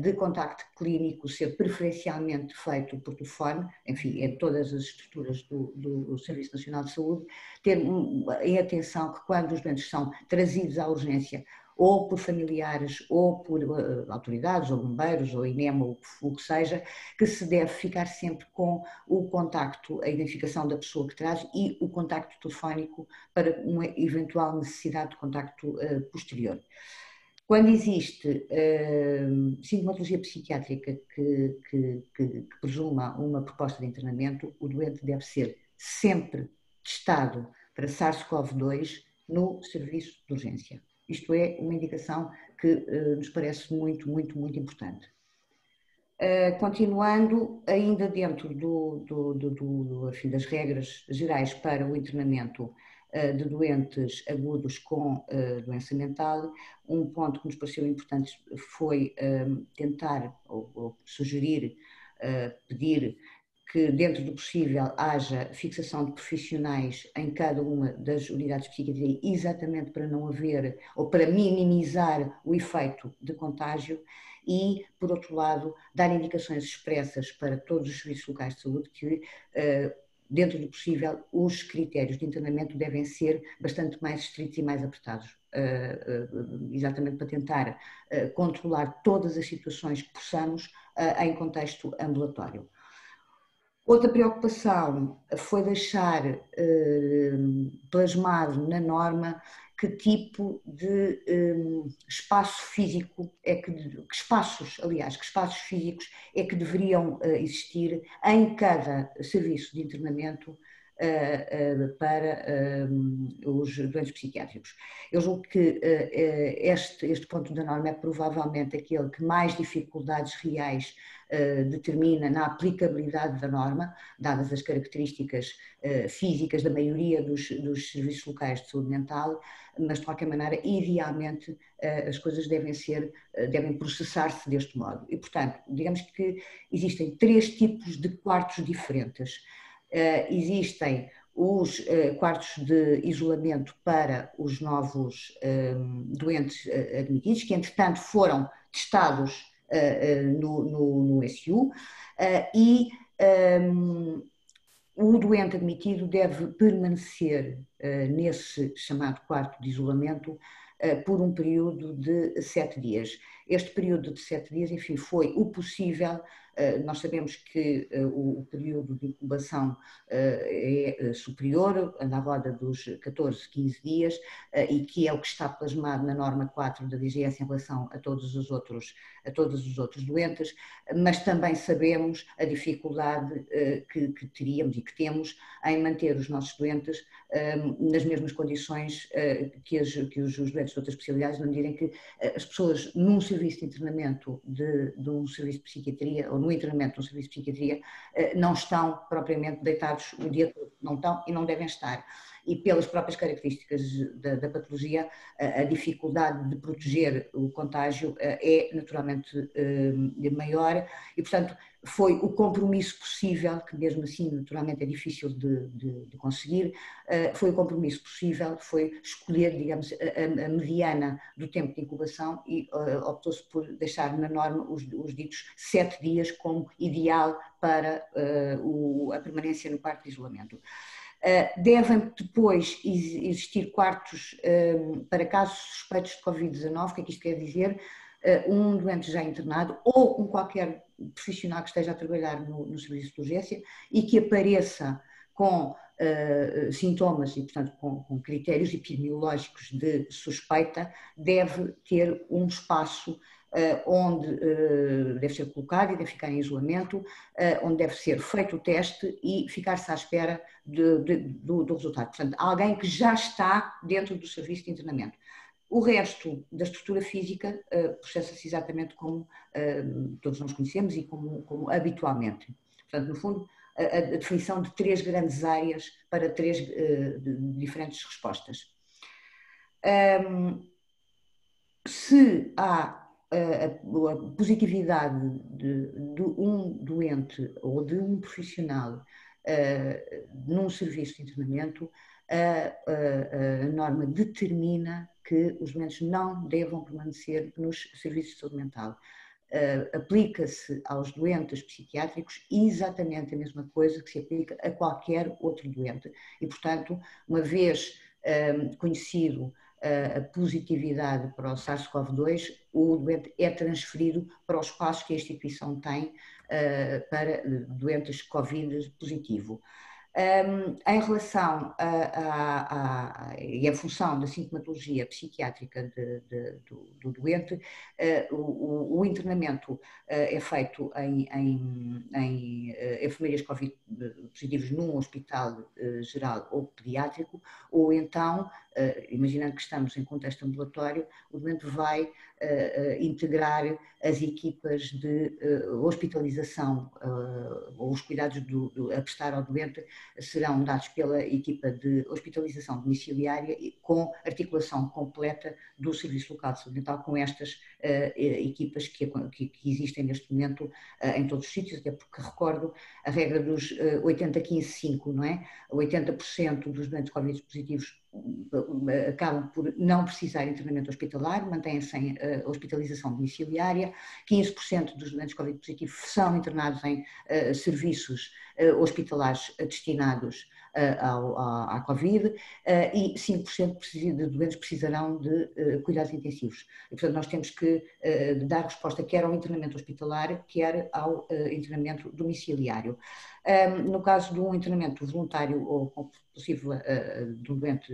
Speaker 4: de contacto clínico ser preferencialmente feito por telefone, enfim, em todas as estruturas do Serviço Nacional de Saúde, ter em atenção que quando os doentes são trazidos à urgência, ou por familiares, ou por autoridades, ou bombeiros, ou INEM, ou o que seja, que se deve ficar sempre com o contacto, a identificação da pessoa que traz e o contacto telefónico para uma eventual necessidade de contacto posterior. Quando existe sintomatologia psiquiátrica que presuma uma proposta de internamento, o doente deve ser sempre testado para SARS-CoV-2 no serviço de urgência. Isto é uma indicação que nos parece muito, muito, muito importante. Continuando, ainda dentro das regras gerais para o internamento de doentes agudos com doença mental, um ponto que nos pareceu importante foi tentar ou sugerir, pedir que dentro do possível haja fixação de profissionais em cada uma das unidades de psiquiatria, exatamente para não haver ou para minimizar o efeito de contágio e, por outro lado, dar indicações expressas para todos os serviços locais de saúde que, dentro do possível, os critérios de internamento devem ser bastante mais estritos e mais apertados, exatamente para tentar controlar todas as situações que possamos em contexto ambulatório. Outra preocupação foi deixar plasmado na norma que tipo de espaço físico que espaços físicos é que deveriam existir em cada serviço de internamento para os doentes psiquiátricos. Eu julgo que este ponto da norma é provavelmente aquele que mais dificuldades reais determina na aplicabilidade da norma, dadas as características físicas da maioria dos serviços locais de saúde mental, mas de qualquer maneira, idealmente, as coisas devem processar-se deste modo. E, portanto, digamos que existem 3 tipos de quartos diferentes. Existem os quartos de isolamento para os novos doentes admitidos, que entretanto foram testados no SU, e o doente admitido deve permanecer nesse chamado quarto de isolamento por um período de 7 dias. Este período de 7 dias, enfim, foi o possível. Nós sabemos que o período de incubação é superior, anda à roda dos 14, 15 dias, e que é o que está plasmado na norma 4 da DGS em relação a todos os outros doentes, mas também sabemos a dificuldade que teríamos e que temos em manter os nossos doentes nas mesmas condições que os doentes de outras especialidades, na medida em que as pessoas num serviço de internamento de um serviço de psiquiatria, ou no internamento de um serviço de psiquiatria, não estão propriamente deitados o dia todo, não estão e não devem estar. E pelas próprias características da patologia, a dificuldade de proteger o contágio é naturalmente maior e, portanto, foi o compromisso possível, que mesmo assim naturalmente é difícil de conseguir, foi o compromisso possível, foi escolher, digamos, a mediana do tempo de incubação e optou-se por deixar na norma os ditos 7 dias como ideal para a permanência no quarto de isolamento. Devem depois existir quartos para casos suspeitos de Covid-19. O que é que isto quer dizer? Um doente já internado ou qualquer profissional que esteja a trabalhar no serviço de urgência e que apareça com sintomas e, portanto, com critérios epidemiológicos de suspeita, deve ter um espaço onde deve ser colocado e deve ficar em isolamento, onde deve ser feito o teste e ficar-se à espera do resultado. Portanto, alguém que já está dentro do serviço de internamento. O resto da estrutura física processa-se exatamente como todos nós conhecemos e como habitualmente. Portanto, no fundo, a definição de 3 grandes áreas para 3 diferentes respostas. Se há a positividade de um doente ou de um profissional num serviço de internamento, a norma determina que os doentes não devam permanecer nos serviços de saúde mental. Aplica-se aos doentes psiquiátricos exatamente a mesma coisa que se aplica a qualquer outro doente e, portanto, uma vez conhecido a positividade para o SARS-CoV-2, o doente é transferido para os espaços que a instituição tem para doentes Covid positivo. Em relação e a função da sintomatologia psiquiátrica do doente, o internamento é feito em enfermarias Covid positivos num hospital geral ou pediátrico, ou então, imaginando que estamos em contexto ambulatório, o doente vai integrar as equipas de hospitalização ou os cuidados a prestar ao doente serão dados pela equipa de hospitalização domiciliária com articulação completa do Serviço Local de Saúde Mental com estas equipas que existem neste momento em todos os sítios, até porque recordo a regra dos 80-15-5, não é? 80% dos doentes Covid positivos acabam por não precisar de internamento hospitalar, mantêm-se em hospitalização domiciliária, 15% dos doentes Covid positivos são internados em serviços hospitalares destinados à Covid e 5% de doentes precisarão de cuidados intensivos. E, portanto, nós temos que dar resposta quer ao internamento hospitalar, quer ao internamento domiciliário. No caso de um internamento voluntário ou compulsivo de um doente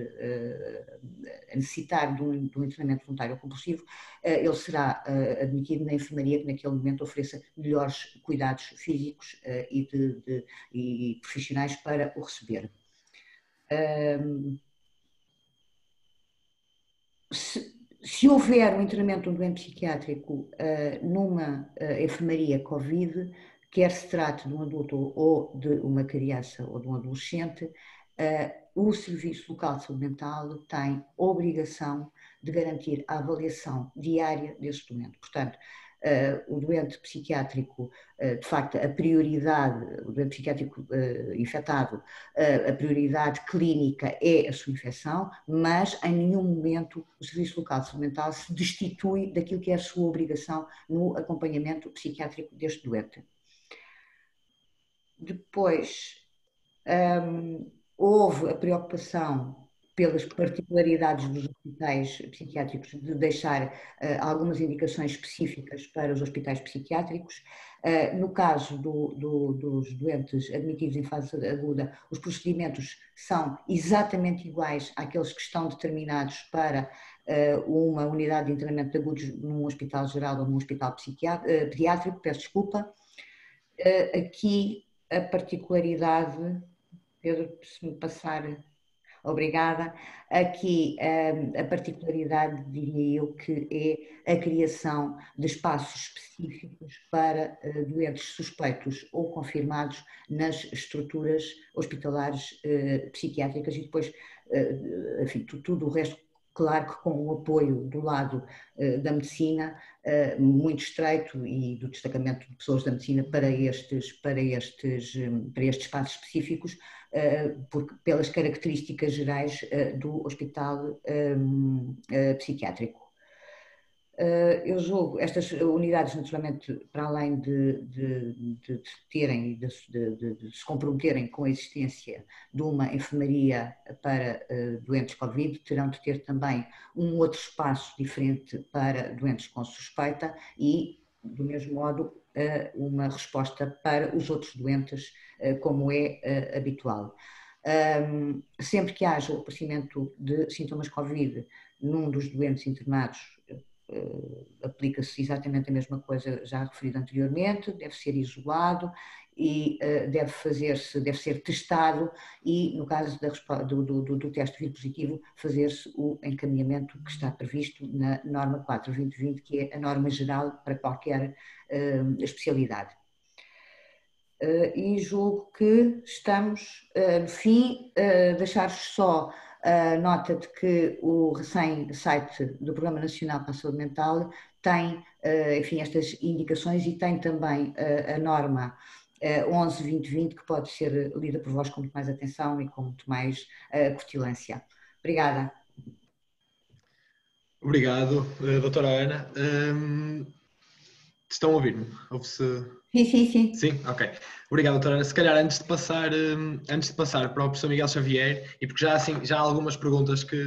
Speaker 4: a necessitar de um internamento voluntário ou compulsivo, ele será admitido na enfermaria que naquele momento ofereça melhores cuidados físicos e profissionais para o receber. Se houver um internamento de um doente psiquiátrico numa enfermaria Covid, quer se trate de um adulto ou de uma criança ou de um adolescente, o Serviço Local de Saúde Mental tem obrigação de garantir a avaliação diária desse doente. Portanto, o doente psiquiátrico, de facto, a prioridade, o doente psiquiátrico infectado, a prioridade clínica é a sua infecção, mas em nenhum momento o Serviço Local de Saúde Mental se destitui daquilo que é a sua obrigação no acompanhamento psiquiátrico deste doente. Depois, houve a preocupação pelas particularidades dos hospitais psiquiátricos de deixar algumas indicações específicas para os hospitais psiquiátricos. No caso dos doentes admitidos em fase aguda, os procedimentos são exatamente iguais àqueles que estão determinados para uma unidade de internamento de agudos num hospital geral ou num hospital pediátrico, peço desculpa. Aqui a particularidade, Pedro, se me passar... Obrigada. Aqui a particularidade, diria eu, que é a criação de espaços específicos para doentes suspeitos ou confirmados nas estruturas hospitalares psiquiátricas e depois, enfim, tudo o resto, claro que com o apoio do lado da medicina muito estreito e do destacamento de pessoas da medicina para estes espaços específicos, porque, pelas características gerais do hospital psiquiátrico. Eu julgo estas unidades, naturalmente, para além de terem, de se comprometerem com a existência de uma enfermaria para doentes Covid, terão de ter também um outro espaço diferente para doentes com suspeita e, do mesmo modo, uma resposta para os outros doentes, como é habitual. Sempre que haja o aparecimento de sintomas Covid num dos doentes internados, aplica-se exatamente a mesma coisa já referida anteriormente, deve ser isolado e deve ser testado e, no caso do teste de vir positivo, fazer-se o encaminhamento que está previsto na norma 4/2020, que é a norma geral para qualquer especialidade. E julgo que estamos no fim, deixar-vos só a nota de que o recém-site do Programa Nacional para a Saúde Mental tem, enfim, estas indicações e tem também a norma 11/2020, que pode ser lida por vós com muito mais atenção e com muito mais cutilância. Obrigada.
Speaker 3: Obrigado, doutora Ana. Estão a ouvir-me? Ouve-se?
Speaker 4: Sim.
Speaker 3: Sim, ok. Obrigado, doutora Ana. Se calhar antes de passar para o professor Miguel Xavier, e porque já há algumas perguntas que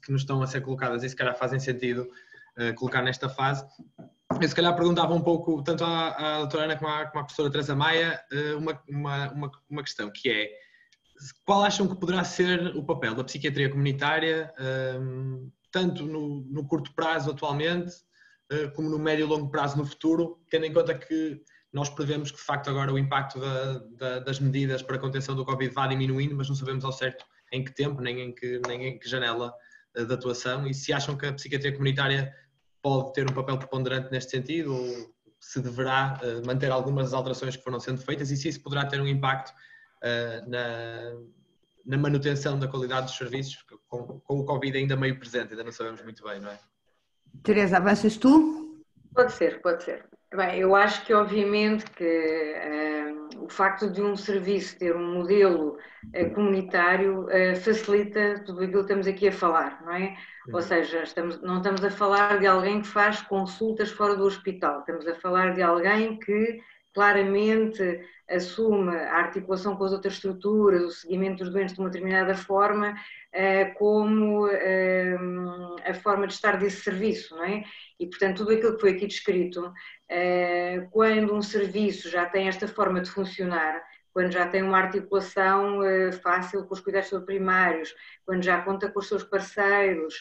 Speaker 3: nos estão a ser colocadas e se calhar fazem sentido colocar nesta fase, eu se calhar perguntava um pouco, tanto à doutora Ana como à professora Teresa Maia, uma questão, que é: qual acham que poderá ser o papel da psiquiatria comunitária, tanto no curto prazo atualmente, como no médio e longo prazo no futuro, tendo em conta que nós prevemos que, de facto, agora o impacto das medidas para a contenção do Covid vá diminuindo, mas não sabemos ao certo em que tempo, nem em que janela de atuação, e se acham que a psiquiatria comunitária pode ter um papel preponderante neste sentido, ou se deverá manter algumas das alterações que foram sendo feitas, e se isso poderá ter um impacto na manutenção da qualidade dos serviços, com o Covid ainda meio presente, ainda não sabemos muito bem, não é?
Speaker 4: Teresa, avanças tu?
Speaker 2: Pode ser. Bem, eu acho que, obviamente, que o facto de um serviço ter um modelo comunitário facilita tudo aquilo que estamos aqui a falar, não é? Ou seja, não estamos a falar de alguém que faz consultas fora do hospital, estamos a falar de alguém que claramente assume a articulação com as outras estruturas, o seguimento dos doentes de uma determinada forma, como a forma de estar desse serviço, não é? E, portanto, tudo aquilo que foi aqui descrito, quando um serviço já tem esta forma de funcionar, quando já tem uma articulação fácil com os cuidados primários, quando já conta com os seus parceiros,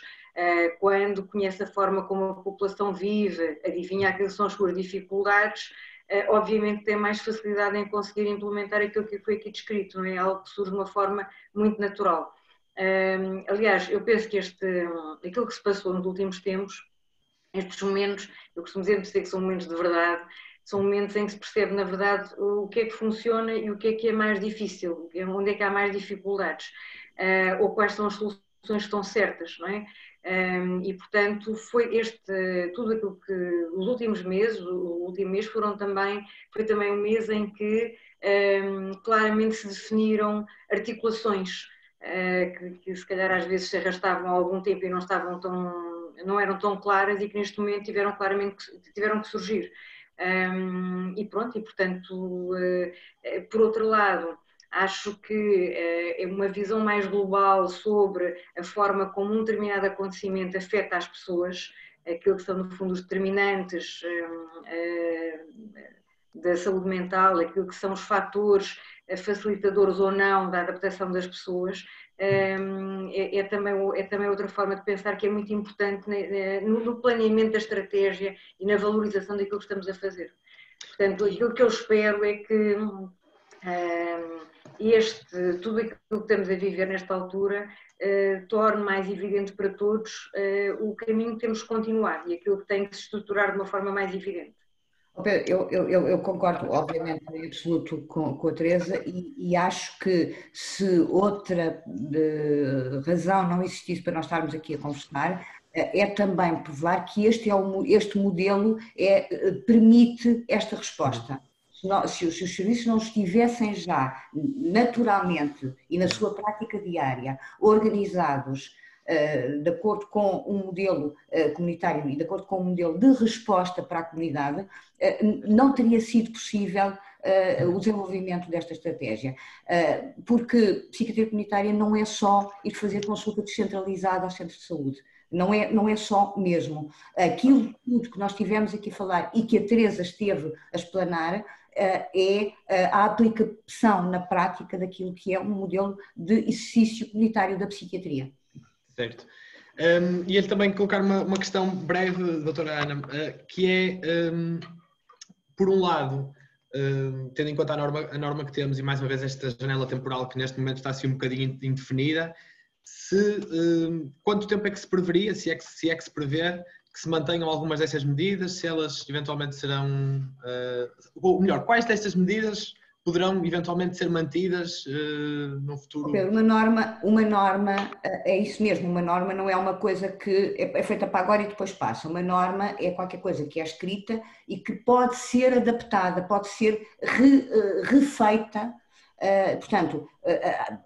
Speaker 2: quando conhece a forma como a população vive, adivinha aquilo que são as suas dificuldades, obviamente tem mais facilidade em conseguir implementar aquilo que foi aqui descrito, não é? Algo que surge de uma forma muito natural. Aliás, eu penso que aquilo que se passou nos últimos tempos, estes momentos, eu costumo dizer que são momentos de verdade, são momentos em que se percebe, na verdade, o que é que funciona e o que é mais difícil, onde é que há mais dificuldades, ou quais são as soluções que estão certas, não é? E, portanto, foi tudo aquilo que os últimos meses, o último mês foi também um mês em que claramente se definiram articulações que se calhar às vezes se arrastavam há algum tempo e não eram tão claras e que neste momento tiveram que surgir. E pronto, e portanto, por outro lado, acho que é uma visão mais global sobre a forma como um determinado acontecimento afeta as pessoas, aquilo que são no fundo os determinantes da saúde mental, aquilo que são os fatores facilitadores ou não da adaptação das pessoas, é também outra forma de pensar que é muito importante no planeamento da estratégia e na valorização daquilo que estamos a fazer. Portanto, aquilo que eu espero é que tudo aquilo que estamos a viver nesta altura torne mais evidente para todos o caminho que temos que continuar e aquilo que tem que se estruturar de uma forma mais evidente.
Speaker 4: Eu concordo, obviamente, em absoluto com a Teresa e acho que se outra razão não existisse para nós estarmos aqui a conversar, é também provar que este modelo permite esta resposta. Se os serviços não estivessem já naturalmente e na sua prática diária organizados de acordo com um modelo comunitário e de acordo com um modelo de resposta para a comunidade, não teria sido possível o desenvolvimento desta estratégia. Porque psiquiatria comunitária não é só ir fazer consulta descentralizada aos centros de saúde. Não é só mesmo. Aquilo tudo que nós tivemos aqui a falar e que a Teresa esteve a explanar é a aplicação na prática daquilo que é um modelo de exercício comunitário da psiquiatria.
Speaker 3: Certo. E ele também colocar uma questão breve, doutora Ana, que é, por um lado, tendo em conta a norma que temos e mais uma vez esta janela temporal que neste momento está assim um bocadinho indefinida, quanto tempo é que se preveria, se é que se prevê, que se mantenham algumas dessas medidas, se elas eventualmente serão, ou melhor, quais destas medidas poderão eventualmente ser mantidas no futuro?
Speaker 4: Pedro, uma norma é isso mesmo, uma norma não é uma coisa que é feita para agora e depois passa. Uma norma é qualquer coisa que é escrita e que pode ser adaptada, pode ser refeita. Portanto,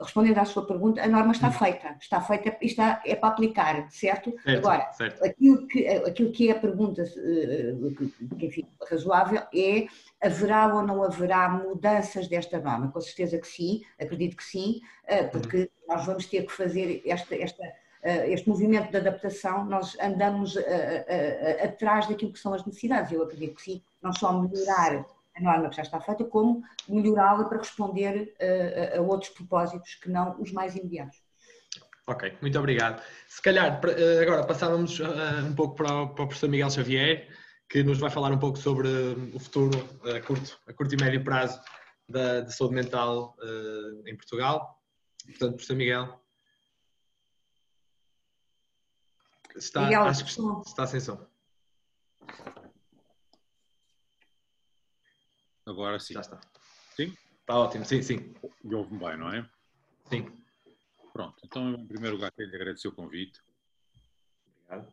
Speaker 4: respondendo à sua pergunta, a norma está feita e é para aplicar, certo? Agora,
Speaker 3: certo.
Speaker 4: Aquilo que é a pergunta que enfim, razoável é: haverá ou não haverá mudanças desta norma? Com certeza que sim, acredito que sim, porque nós vamos ter que fazer este movimento de adaptação, nós andamos atrás daquilo que são as necessidades. Eu acredito que sim, não só melhorar a norma que já está feita, como melhorá-la para responder a outros propósitos que não os mais imediatos.
Speaker 3: Ok, muito obrigado. Se calhar agora passávamos um pouco para o professor Miguel Xavier, que nos vai falar um pouco sobre o futuro a curto e médio prazo da saúde mental em Portugal. Portanto, professor Miguel, acho que está sem som.
Speaker 5: Agora sim.
Speaker 3: Já está.
Speaker 5: Sim?
Speaker 3: Está ótimo, sim.
Speaker 5: E ouve-me bem, não é?
Speaker 3: Sim.
Speaker 5: Pronto, então em primeiro lugar quero lhe agradecer o convite.
Speaker 3: Obrigado.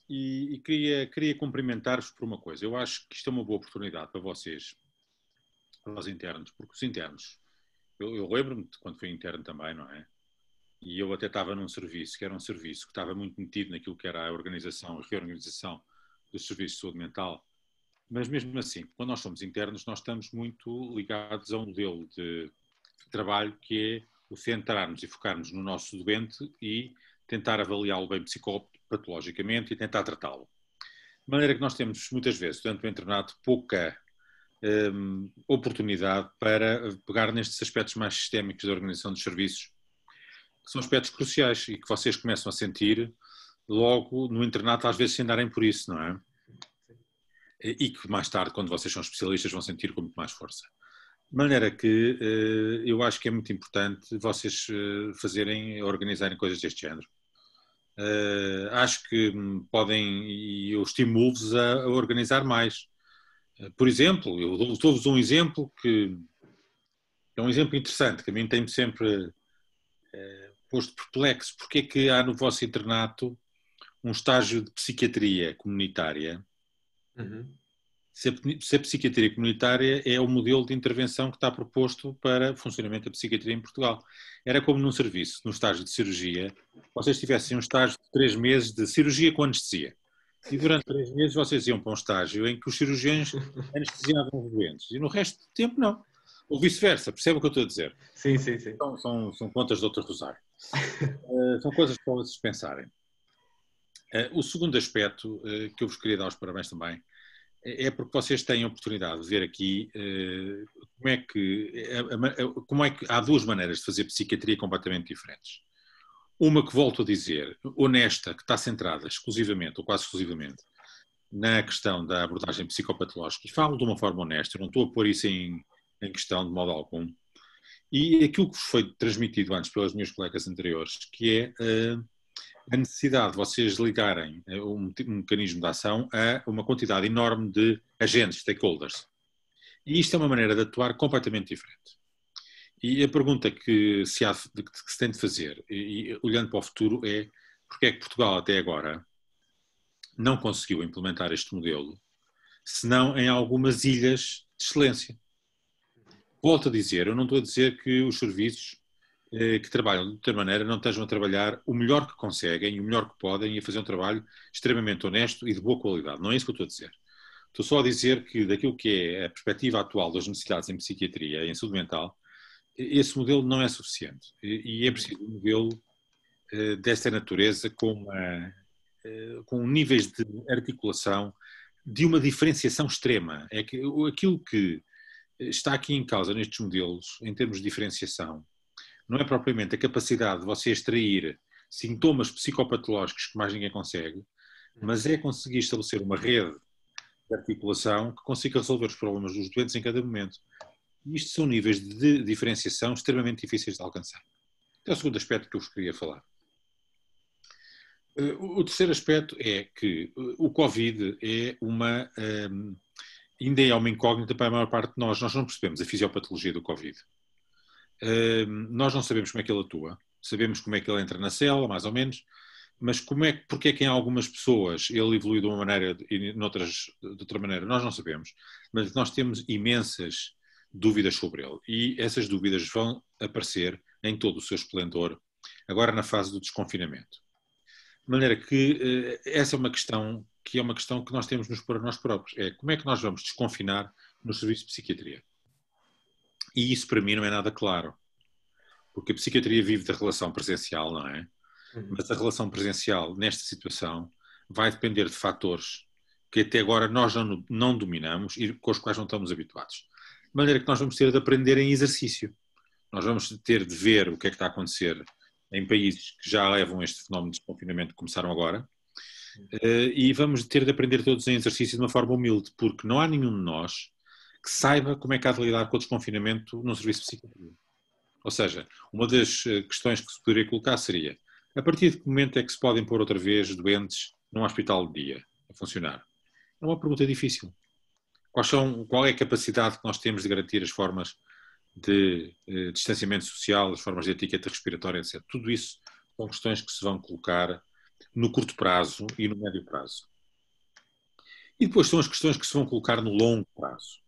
Speaker 5: E queria cumprimentar-vos por uma coisa. Eu acho que isto é uma boa oportunidade para vocês, para os internos, porque os internos, eu lembro-me de quando fui interno também, não é? E eu até estava num serviço, que era um serviço que estava muito metido naquilo que era a organização e reorganização dos serviços de saúde mental. Mas mesmo assim, quando nós somos internos, nós estamos muito ligados a um modelo de trabalho que é o centrarmos e focarmos no nosso doente e tentar avaliá-lo bem psicopatologicamente e tentar tratá-lo. De maneira que nós temos, muitas vezes, durante o internato, pouca oportunidade para pegar nestes aspectos mais sistémicos da organização dos serviços, que são aspectos cruciais e que vocês começam a sentir logo no internato, às vezes sem darem por isso, não é? e que mais tarde, quando vocês são especialistas, vão sentir com muito mais força. De maneira que eu acho que é muito importante vocês organizarem coisas deste género. Acho que podem, e eu estimulo-vos a organizar mais. Por exemplo, eu dou-vos um exemplo que é um exemplo interessante, que a mim tem-me sempre posto perplexo. Porque é que há no vosso internato um estágio de psiquiatria comunitária? Se a psiquiatria comunitária é o modelo de intervenção que está proposto para o funcionamento da psiquiatria em Portugal. Era como num serviço, num estágio de cirurgia, vocês tivessem um estágio de 3 meses de cirurgia com anestesia. E durante 3 meses vocês iam para um estágio em que os cirurgiões anestesiavam os doentes. E no resto do tempo não. Ou vice-versa, percebe o que eu estou a dizer?
Speaker 3: Sim.
Speaker 5: São contas de outro rosário. São coisas para vocês pensarem. O segundo aspecto que eu vos queria dar os parabéns também é porque vocês têm a oportunidade de ver aqui como é que há 2 maneiras de fazer psiquiatria completamente diferentes. Uma que, volto a dizer, honesta, que está centrada exclusivamente, ou quase exclusivamente, na questão da abordagem psicopatológica, e falo de uma forma honesta, eu não estou a pôr isso em questão de modo algum, e aquilo que vos foi transmitido antes pelos meus colegas anteriores, que é a necessidade de vocês ligarem um mecanismo de ação a uma quantidade enorme de agentes, stakeholders. E isto é uma maneira de atuar completamente diferente. E a pergunta que se tem de fazer, e olhando para o futuro, é porque é que Portugal até agora não conseguiu implementar este modelo, senão em algumas ilhas de excelência. Volto a dizer, eu não estou a dizer que os serviços que trabalham de outra maneira não estejam a trabalhar o melhor que conseguem, o melhor que podem, e a fazer um trabalho extremamente honesto e de boa qualidade. Não é isso que eu estou a dizer. Estou só a dizer que daquilo que é a perspectiva atual das necessidades em psiquiatria e em saúde mental, esse modelo não é suficiente. E é preciso um modelo desta natureza com níveis de articulação de uma diferenciação extrema. É que aquilo que está aqui em causa nestes modelos, em termos de diferenciação, não é propriamente a capacidade de você extrair sintomas psicopatológicos que mais ninguém consegue, mas é conseguir estabelecer uma rede de articulação que consiga resolver os problemas dos doentes em cada momento. E isto são níveis de diferenciação extremamente difíceis de alcançar. É o segundo aspecto que eu vos queria falar. O terceiro aspecto é que o Covid ainda é uma incógnita para a maior parte de nós. Nós não percebemos a fisiopatologia do Covid. Nós não sabemos como é que ele atua, sabemos como é que ele entra na célula, mais ou menos, mas porque é que em algumas pessoas ele evolui de uma maneira e noutras de outra maneira, nós não sabemos, mas nós temos imensas dúvidas sobre ele, e essas dúvidas vão aparecer em todo o seu esplendor agora na fase do desconfinamento. De maneira que essa é uma questão que nós temos de nos pôr a nós próprios, é como é que nós vamos desconfinar no serviço de psiquiatria. E isso para mim não é nada claro, porque a psiquiatria vive da relação presencial, não é? Mas a relação presencial nesta situação vai depender de fatores que até agora nós não dominamos e com os quais não estamos habituados. De maneira que nós vamos ter de aprender em exercício. Nós vamos ter de ver o que é que está a acontecer em países que já levam este fenómeno de desconfinamento que começaram agora, e vamos ter de aprender todos em exercício de uma forma humilde, porque não há nenhum de nós que saiba como é que há de lidar com o desconfinamento num serviço de psiquiatria. Ou seja, uma das questões que se poderia colocar seria: a partir de que momento é que se podem pôr outra vez doentes num hospital de dia a funcionar? É uma pergunta difícil. Qual é a capacidade que nós temos de garantir as formas de distanciamento social, as formas de etiqueta respiratória, etc. Tudo isso são questões que se vão colocar no curto prazo e no médio prazo. E depois são as questões que se vão colocar no longo prazo.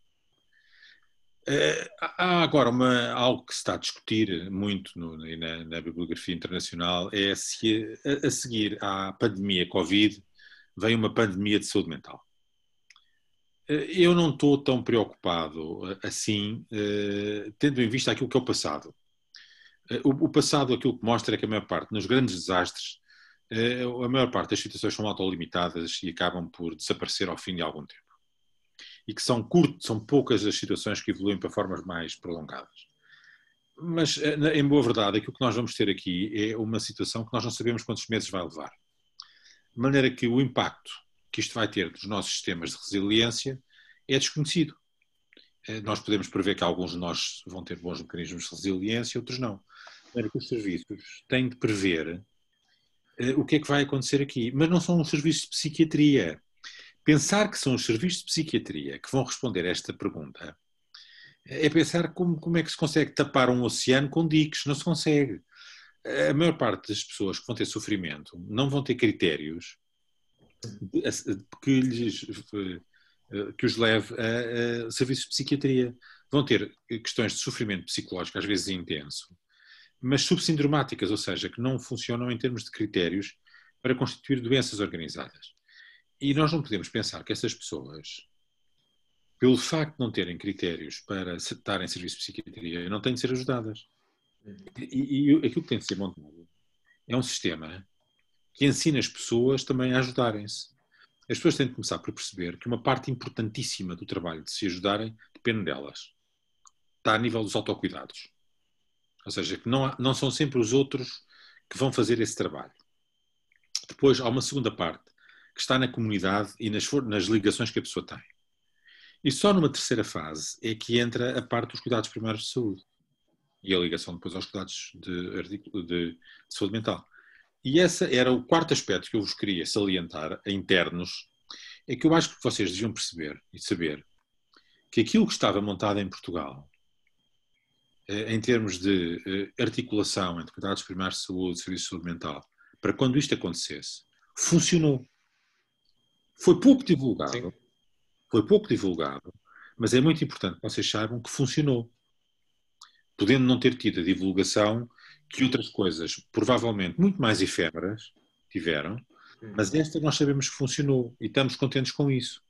Speaker 5: Há agora algo que se está a discutir muito na bibliografia internacional, é se a seguir à pandemia Covid vem uma pandemia de saúde mental. Eu não estou tão preocupado assim, tendo em vista aquilo que é o passado. O passado, aquilo que mostra é que a maior parte, nos grandes desastres, a maior parte das situações são autolimitadas e acabam por desaparecer ao fim de algum tempo. E que são poucas as situações que evoluem para formas mais prolongadas. Mas, em boa verdade, aquilo que nós vamos ter aqui é uma situação que nós não sabemos quantos meses vai levar. De maneira que o impacto que isto vai ter dos nossos sistemas de resiliência é desconhecido. Nós podemos prever que alguns de nós vão ter bons mecanismos de resiliência, outros não. Os serviços têm de prever o que é que vai acontecer aqui. Mas não são os serviços de psiquiatria. Pensar que são os serviços de psiquiatria que vão responder a esta pergunta é pensar como é que se consegue tapar um oceano com diques. Não se consegue. A maior parte das pessoas que vão ter sofrimento não vão ter critérios que os leve a serviços de psiquiatria. Vão ter questões de sofrimento psicológico, às vezes intenso, mas subsindromáticas, ou seja, que não funcionam em termos de critérios para constituir doenças organizadas. E nós não podemos pensar que essas pessoas, pelo facto de não terem critérios para estarem em serviço de psiquiatria, não têm de ser ajudadas. E aquilo que tem de ser montado é um sistema que ensina as pessoas também a ajudarem-se. As pessoas têm de começar por perceber que uma parte importantíssima do trabalho de se ajudarem depende delas. Está a nível dos autocuidados. Ou seja, que não são sempre os outros que vão fazer esse trabalho. Depois há uma segunda parte que está na comunidade e nas ligações que a pessoa tem. E só numa terceira fase é que entra a parte dos cuidados primários de saúde e a ligação depois aos cuidados de saúde mental. E esse era o quarto aspecto que eu vos queria salientar, a internos, é que eu acho que vocês deviam perceber e saber que aquilo que estava montado em Portugal, em termos de articulação entre cuidados primários de saúde e serviços de saúde mental, para quando isto acontecesse, funcionou. Foi pouco divulgado, mas é muito importante que vocês saibam que funcionou. Podendo não ter tido a divulgação que outras coisas, provavelmente muito mais efêmeras, tiveram, mas esta nós sabemos que funcionou e estamos contentes com isso.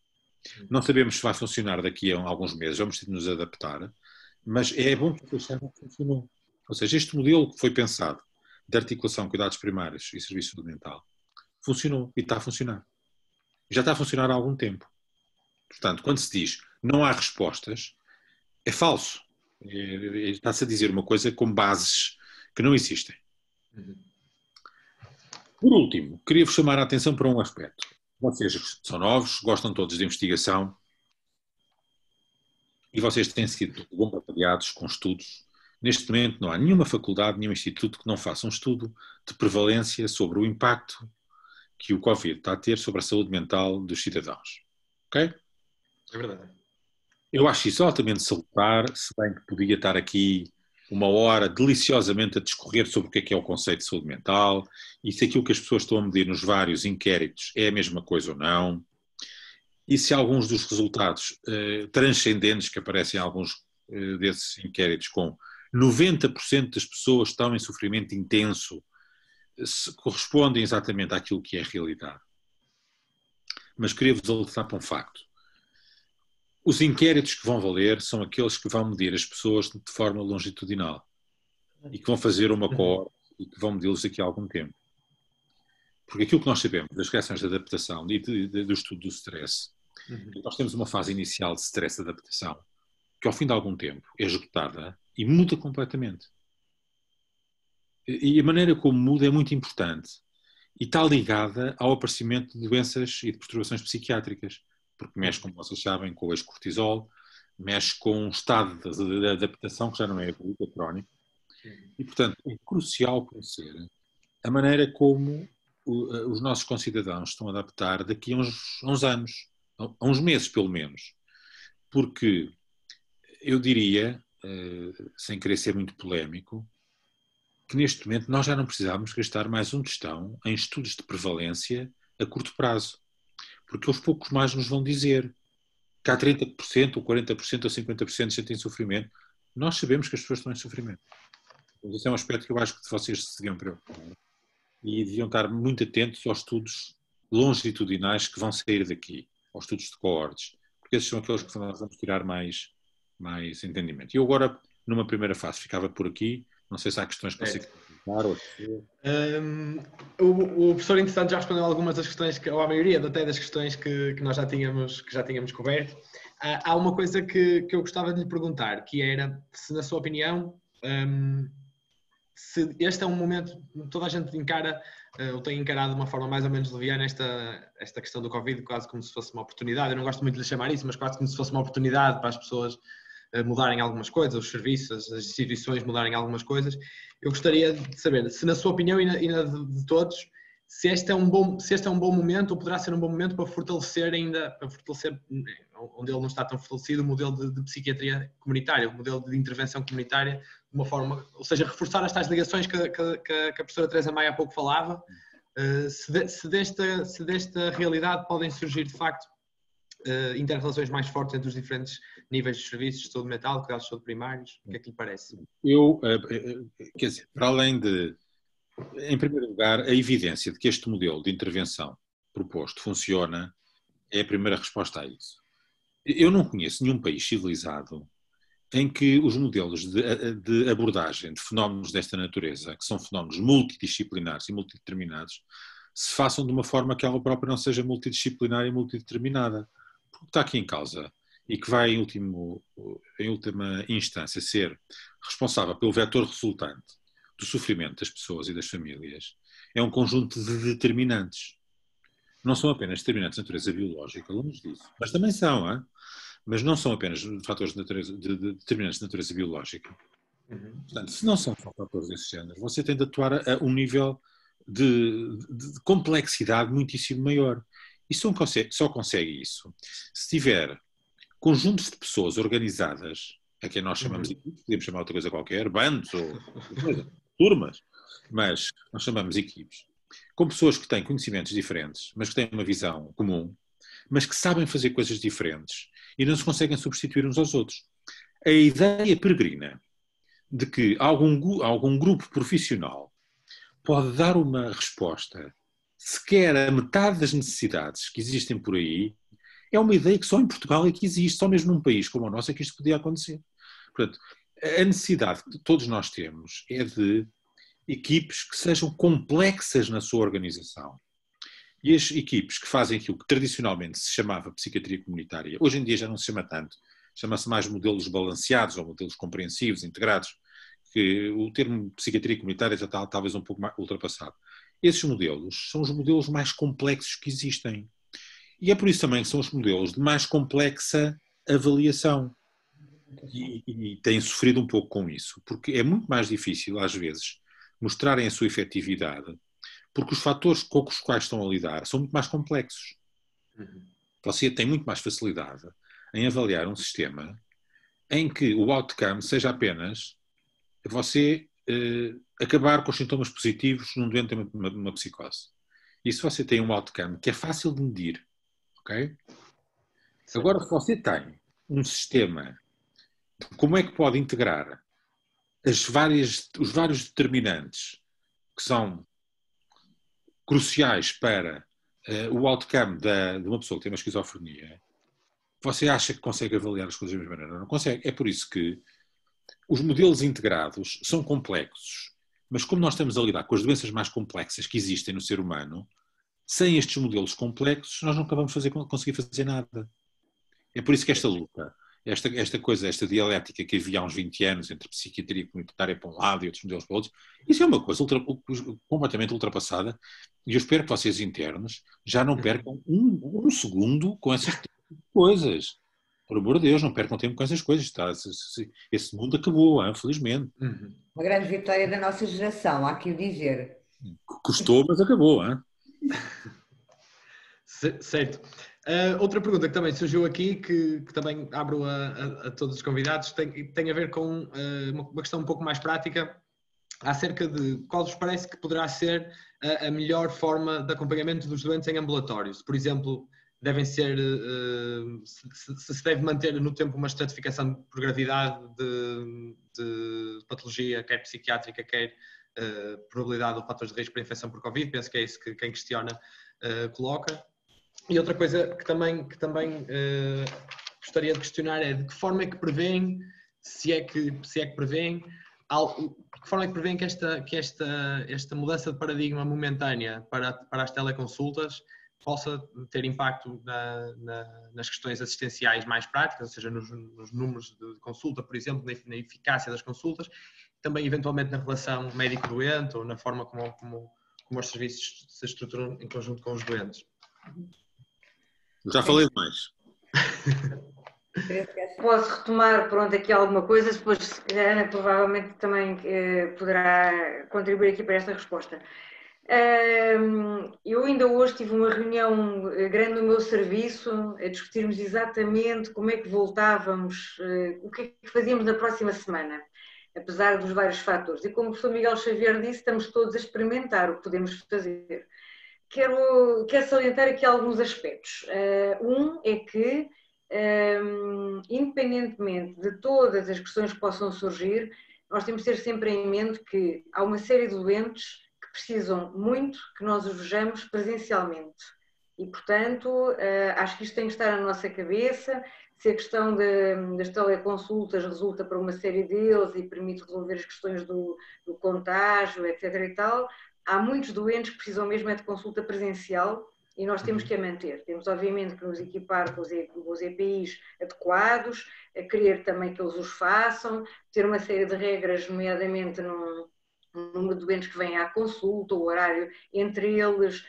Speaker 5: Não sabemos se vai funcionar daqui a alguns meses, vamos ter de nos adaptar, mas é bom que vocês saibam que funcionou. Ou seja, este modelo que foi pensado de articulação de cuidados primários e serviço de saúde mental funcionou e está a funcionar. Já está a funcionar há algum tempo. Portanto, quando se diz não há respostas, é falso. Está-se a dizer uma coisa com bases que não existem. Por último, queria-vos chamar a atenção para um aspecto. Vocês são novos, gostam todos de investigação e vocês têm sido bombardeados com estudos. Neste momento não há nenhuma faculdade, nenhum instituto que não faça um estudo de prevalência sobre o impacto que o Covid está a ter sobre a saúde mental dos cidadãos. Ok?
Speaker 3: É verdade.
Speaker 5: Eu acho isso altamente salutar, se bem que podia estar aqui uma hora deliciosamente a discorrer sobre o que é o conceito de saúde mental e se aquilo que as pessoas estão a medir nos vários inquéritos é a mesma coisa ou não, e se alguns dos resultados transcendentes que aparecem em alguns desses inquéritos com 90% das pessoas estão em sofrimento intenso correspondem exatamente àquilo que é a realidade. Mas queria-vos alertar para um facto. Os inquéritos que vão valer são aqueles que vão medir as pessoas de forma longitudinal e que vão fazer uma coorte e que vão medi-los daqui a algum tempo. Porque aquilo que nós sabemos das reações de adaptação e do estudo do stress, nós temos uma fase inicial de stress de adaptação que ao fim de algum tempo é esgotada e muda completamente. E a maneira como muda é muito importante e está ligada ao aparecimento de doenças e de perturbações psiquiátricas. Porque mexe, como vocês sabem, com o ex-cortisol, mexe com um estado de adaptação que já não é agudo, é crónico. E, portanto, é crucial conhecer a maneira como os nossos concidadãos estão a adaptar daqui a uns anos, a uns meses pelo menos. Porque eu diria, sem querer ser muito polémico, que neste momento nós já não precisamos gastar mais um tostão em estudos de prevalência a curto prazo. Porque aos poucos mais nos vão dizer que há 30%, ou 40%, ou 50% de gente em sofrimento. Nós sabemos que as pessoas estão em sofrimento. Esse é um aspecto que eu acho que vocês se deviam preocupar. E deviam estar muito atentos aos estudos longitudinais que vão sair daqui, aos estudos de coortes. Porque esses são aqueles que nós vamos tirar mais entendimento. E eu agora, numa primeira fase, ficava por aqui. Não sei se há questões que você quer perguntar ou...
Speaker 3: O professor, entretanto, já respondeu algumas das questões, ou a maioria até das questões que nós já tínhamos coberto. Há uma coisa que eu gostava de lhe perguntar, que era se, na sua opinião, se este é um momento, toda a gente encara eu tenho encarado de uma forma mais ou menos leviana esta questão do Covid, quase como se fosse uma oportunidade. Eu não gosto muito de lhe chamar isso, mas quase como se fosse uma oportunidade para as pessoas mudarem algumas coisas, os serviços, as instituições mudarem algumas coisas. Eu gostaria de saber se, na sua opinião e na de todos, se este é um bom momento, ou poderá ser um bom momento para fortalecer, onde ele não está tão fortalecido, o modelo de psiquiatria comunitária, o modelo de intervenção comunitária, de uma forma, ou seja, reforçar as tais ligações que a professora Teresa Maia há pouco falava, se desta realidade podem surgir, de facto, inter-relações mais fortes entre os diferentes níveis de serviços de saúde mental, cuidados de saúde primários. O que é que lhe parece?
Speaker 5: Quer dizer, para além de, em primeiro lugar, a evidência de que este modelo de intervenção proposto funciona é a primeira resposta a isso. Eu não conheço nenhum país civilizado em que os modelos de abordagem de fenómenos desta natureza, que são fenómenos multidisciplinares e multideterminados, se façam de uma forma que ela própria não seja multidisciplinar e multideterminada. Porque está aqui em causa e que vai, em última instância, ser responsável pelo vetor resultante do sofrimento das pessoas e das famílias, é um conjunto de determinantes. Não são apenas determinantes de natureza biológica, longe disso, mas também são, hein? Mas não são apenas fatores de determinantes de natureza biológica. Portanto, se não são fatores desse género, você tem de atuar a um nível de complexidade muitíssimo maior. E só consegue isso se tiver conjuntos de pessoas organizadas, a quem nós chamamos equipes, podemos chamar outra coisa qualquer, bandos ou turmas, mas nós chamamos equipes, com pessoas que têm conhecimentos diferentes, mas que têm uma visão comum, mas que sabem fazer coisas diferentes e não se conseguem substituir uns aos outros. A ideia peregrina de que algum grupo profissional pode dar uma resposta sequer a metade das necessidades que existem por aí, é uma ideia que só em Portugal é que existe, só mesmo num país como o nosso é que isto podia acontecer. Portanto, a necessidade que todos nós temos é de equipes que sejam complexas na sua organização. E as equipes que fazem aquilo que tradicionalmente se chamava psiquiatria comunitária, hoje em dia já não se chama tanto, chama-se mais modelos balanceados ou modelos compreensivos, integrados, que o termo psiquiatria comunitária já está talvez um pouco mais ultrapassado. Esses modelos são os modelos mais complexos que existem. E é por isso também que são os modelos de mais complexa avaliação. E têm sofrido um pouco com isso, porque é muito mais difícil, às vezes, mostrarem a sua efetividade, porque os fatores com os quais estão a lidar são muito mais complexos. Você tem muito mais facilidade em avaliar um sistema em que o outcome seja apenas você acabar com os sintomas positivos num doente de uma psicose. E se você tem um outcome que é fácil de medir, ok? Agora, se você tem um sistema, como é que pode integrar os vários determinantes que são cruciais para o outcome de uma pessoa que tem uma esquizofrenia, você acha que consegue avaliar as coisas da mesma maneira? Não consegue. É por isso que os modelos integrados são complexos, mas como nós estamos a lidar com as doenças mais complexas que existem no ser humano, sem estes modelos complexos nós nunca vamos conseguir fazer nada. É por isso que esta luta, esta dialética que havia há uns 20 anos entre psiquiatria comunitária para um lado e outros modelos para outros, isso é uma coisa completamente ultrapassada, e eu espero que vocês internos já não percam um segundo com essas coisas. Por amor de Deus, não percam tempo com essas coisas. Esse mundo acabou, felizmente.
Speaker 4: Uma grande vitória da nossa geração, há que o dizer.
Speaker 5: Custou, mas acabou.
Speaker 3: Certo. Outra pergunta que também surgiu aqui, que também abro a todos os convidados, tem a ver com uma questão um pouco mais prática, acerca de qual vos parece que poderá ser a melhor forma de acompanhamento dos doentes em ambulatórios. Por exemplo, devem ser, se deve manter no tempo uma estratificação por gravidade de patologia, quer psiquiátrica, quer probabilidade ou fatores de risco para infecção por Covid. Penso que é isso que quem questiona coloca. E outra coisa que também gostaria de questionar é de que forma é que prevêem, se é que prevêem, de que forma é que prevêem que esta mudança de paradigma momentânea para as teleconsultas possa ter impacto nas questões assistenciais mais práticas, ou seja, nos números de consulta, por exemplo, na eficácia das consultas, também eventualmente na relação médico-doente ou na forma como como os serviços se estruturam em conjunto com os doentes.
Speaker 5: Já falei demais.
Speaker 2: Posso retomar, pronto, aqui alguma coisa, depois a Ana provavelmente também poderá contribuir aqui para esta resposta. Eu ainda hoje tive uma reunião grande no meu serviço a discutirmos exatamente como é que voltávamos, o que é que fazíamos na próxima semana, apesar dos vários fatores. E como o professor Miguel Xavier disse, estamos todos a experimentar o que podemos fazer. Quero salientar aqui alguns aspectos. Um é que, independentemente de todas as questões que possam surgir, nós temos de ter sempre em mente que há uma série de doentes que precisam muito que nós os vejamos presencialmente. E, portanto, acho que isto tem que estar na nossa cabeça. Se a questão das teleconsultas resulta para uma série deles e permite resolver as questões do contágio, etc. e tal, há muitos doentes que precisam mesmo de consulta presencial e nós temos que a manter. Temos, obviamente, que nos equipar com os EPIs adequados, a querer também que eles os façam, ter uma série de regras, nomeadamente no número de doentes que vêm à consulta, o horário entre eles,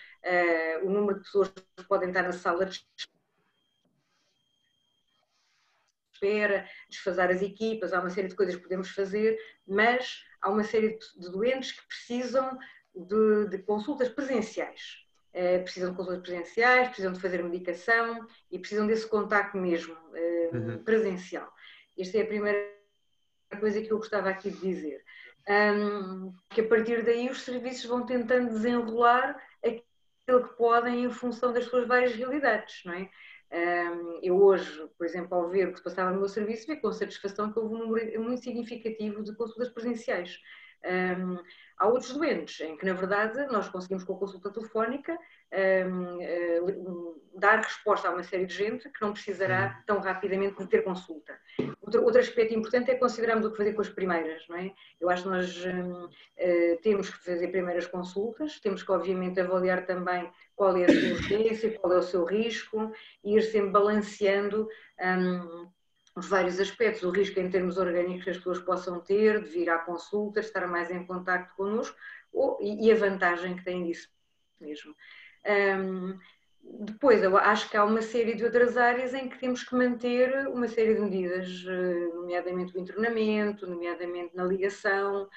Speaker 2: o número de pessoas que podem estar na sala de espera, desfazer as equipas, há uma série de coisas que podemos fazer, mas há uma série de doentes que precisam de consultas presenciais. Precisam de consultas presenciais, precisam de fazer medicação e precisam desse contacto mesmo, presencial. Esta é a primeira coisa que eu gostava aqui de dizer. Que a partir daí os serviços vão tentando desenrolar aquilo que podem em função das suas várias realidades, não é? Eu hoje, por exemplo, ao ver o que se passava no meu serviço, vi com satisfação que houve um número muito significativo de consultas presenciais. Há outros doentes em que, na verdade, nós conseguimos com a consulta telefónica dar resposta a uma série de gente que não precisará tão rapidamente de ter consulta. Outro aspecto importante é considerarmos o que fazer com as primeiras, não é? Eu acho que nós temos que fazer primeiras consultas, temos que, obviamente, avaliar também qual é a sua urgência, qual é o seu risco e ir sempre balanceando os vários aspectos, o risco em termos orgânicos que as pessoas possam ter, de vir à consulta, estar mais em contacto connosco, e a vantagem que tem disso mesmo. Depois, eu acho que há uma série de outras áreas em que temos que manter uma série de medidas, nomeadamente o internamento, nomeadamente na ligação,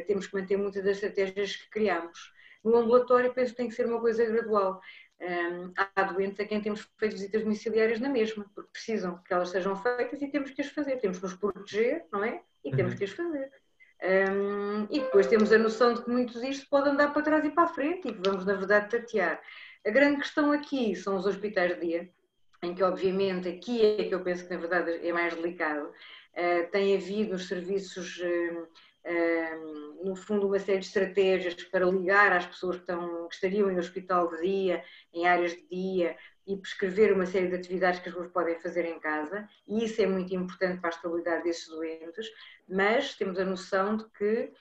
Speaker 2: temos que manter muitas das estratégias que criamos. No ambulatório, penso que tem que ser uma coisa gradual. Há doentes a quem temos feito visitas domiciliárias na mesma, porque precisam que elas sejam feitas e temos que as fazer, temos que nos proteger, não é? E temos que as fazer. E depois temos a noção de que muitos disto pode andar para trás e para a frente e que vamos, na verdade, tatear. A grande questão aqui são os hospitais de dia, em que, obviamente, aqui é que eu penso que, na verdade, é mais delicado. Tem havido nos serviços, no fundo, uma série de estratégias para ligar às pessoas que estariam em hospital de dia, em áreas de dia, e prescrever uma série de atividades que as pessoas podem fazer em casa, e isso é muito importante para a estabilidade desses doentes, mas temos a noção de que,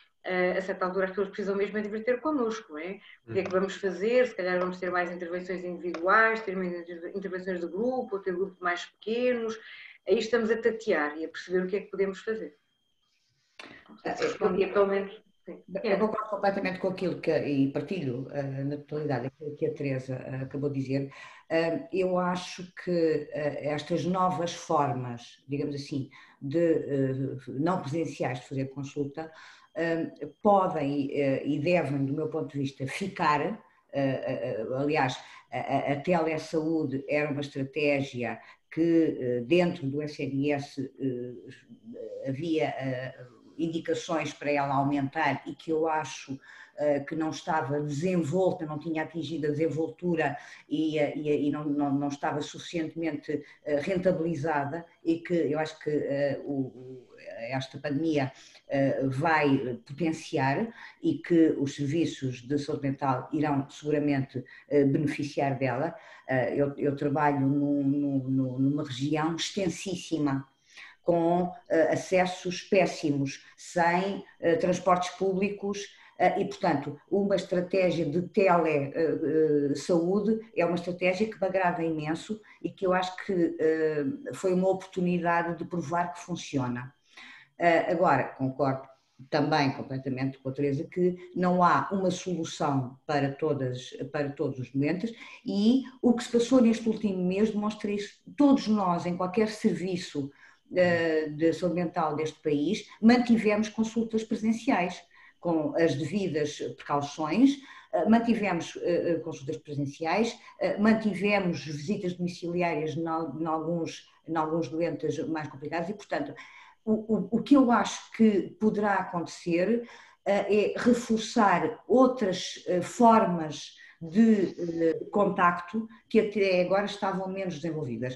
Speaker 2: a certa altura, as pessoas precisam mesmo de vir ter connosco, não é? O que é que vamos fazer? Se calhar vamos ter mais intervenções individuais, ter mais intervenções de grupo, ou ter grupos mais pequenos. Aí estamos a tatear e a perceber o que é que podemos fazer. Respondia pelo menos.
Speaker 4: Eu concordo completamente com aquilo e partilho na totalidade aquilo que a Teresa acabou de dizer. Eu acho que estas novas formas, digamos assim, de não presenciais de fazer consulta, podem e devem, do meu ponto de vista, ficar. Aliás, a telesaúde era uma estratégia que dentro do SNS havia indicações para ela aumentar e que eu acho que não estava desenvolta, não tinha atingido a desenvoltura e não estava suficientemente rentabilizada e que eu acho que esta pandemia vai potenciar e que os serviços de saúde mental irão seguramente beneficiar dela. Eu trabalho numa região extensíssima, com acessos péssimos, sem transportes públicos e, portanto, uma estratégia de telesaúde é uma estratégia que me agrada imenso e que eu acho que foi uma oportunidade de provar que funciona. Agora, concordo também completamente com a Teresa, que não há uma solução para todos os doentes, e o que se passou neste último mês demonstra isso. Todos nós, em qualquer serviço de saúde mental deste país, mantivemos consultas presenciais, com as devidas precauções, mantivemos consultas presenciais, mantivemos visitas domiciliárias em alguns doentes mais complicados e, portanto, o que eu acho que poderá acontecer é reforçar outras formas de contacto que até agora estavam menos desenvolvidas,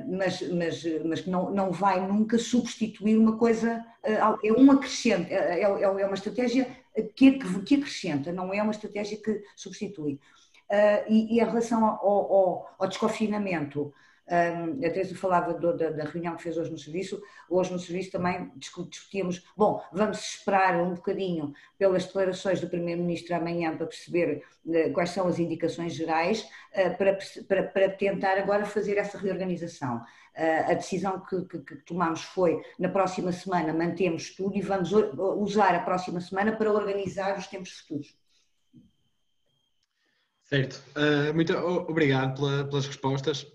Speaker 4: mas que não vai nunca substituir uma coisa, é um acrescente, é uma estratégia que acrescenta, não é uma estratégia que substitui. E em relação ao desconfinamento, a Teresa falava da reunião que fez hoje no serviço também discutíamos, bom, vamos esperar um bocadinho pelas declarações do Primeiro-Ministro amanhã para perceber quais são as indicações gerais, para tentar agora fazer essa reorganização. A decisão que tomamos foi, na próxima semana mantemos tudo e vamos usar a próxima semana para organizar os tempos futuros.
Speaker 3: Certo, muito obrigado pelas respostas.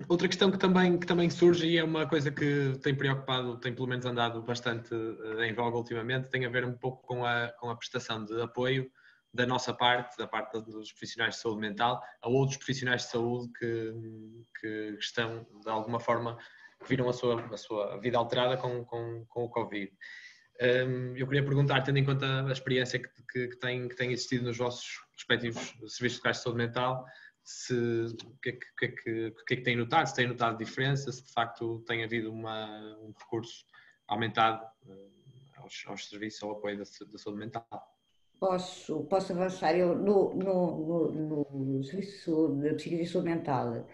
Speaker 3: Outra questão que também surge, e é uma coisa que tem preocupado, tem pelo menos andado bastante em voga ultimamente, tem a ver um pouco com a prestação de apoio da nossa parte, da parte dos profissionais de saúde mental, a outros profissionais de saúde que estão, de alguma forma, que viram a sua vida alterada com o Covid. Eu queria perguntar, tendo em conta a experiência que tem existido nos vossos respectivos serviços locais de saúde mental, o que é que tem notado, se tem notado diferença, se de facto tem havido um recurso aumentado aos serviços, ao apoio da saúde mental.
Speaker 4: Posso avançar. Eu, no Serviço de Psiquiatria e Saúde Mental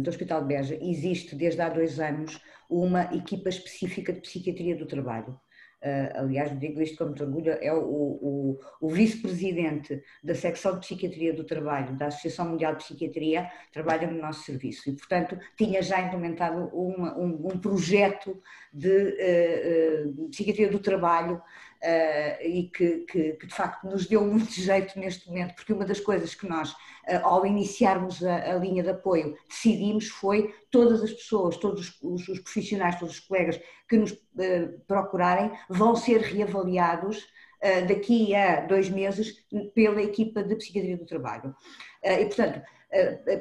Speaker 4: do Hospital de Beja, existe desde há 2 anos uma equipa específica de Psiquiatria do Trabalho. Aliás, digo isto com muito orgulho, é o vice-presidente da secção de Psiquiatria do Trabalho da Associação Mundial de Psiquiatria, trabalha no nosso serviço e, portanto, tinha já implementado um projeto de Psiquiatria do Trabalho e que de facto nos deu muito jeito neste momento, porque uma das coisas que nós, ao iniciarmos a linha de apoio, decidimos foi todas as pessoas, todos os profissionais, todos os colegas que nos procurarem vão ser reavaliados daqui a 2 meses pela equipa de Psiquiatria do Trabalho. E, portanto,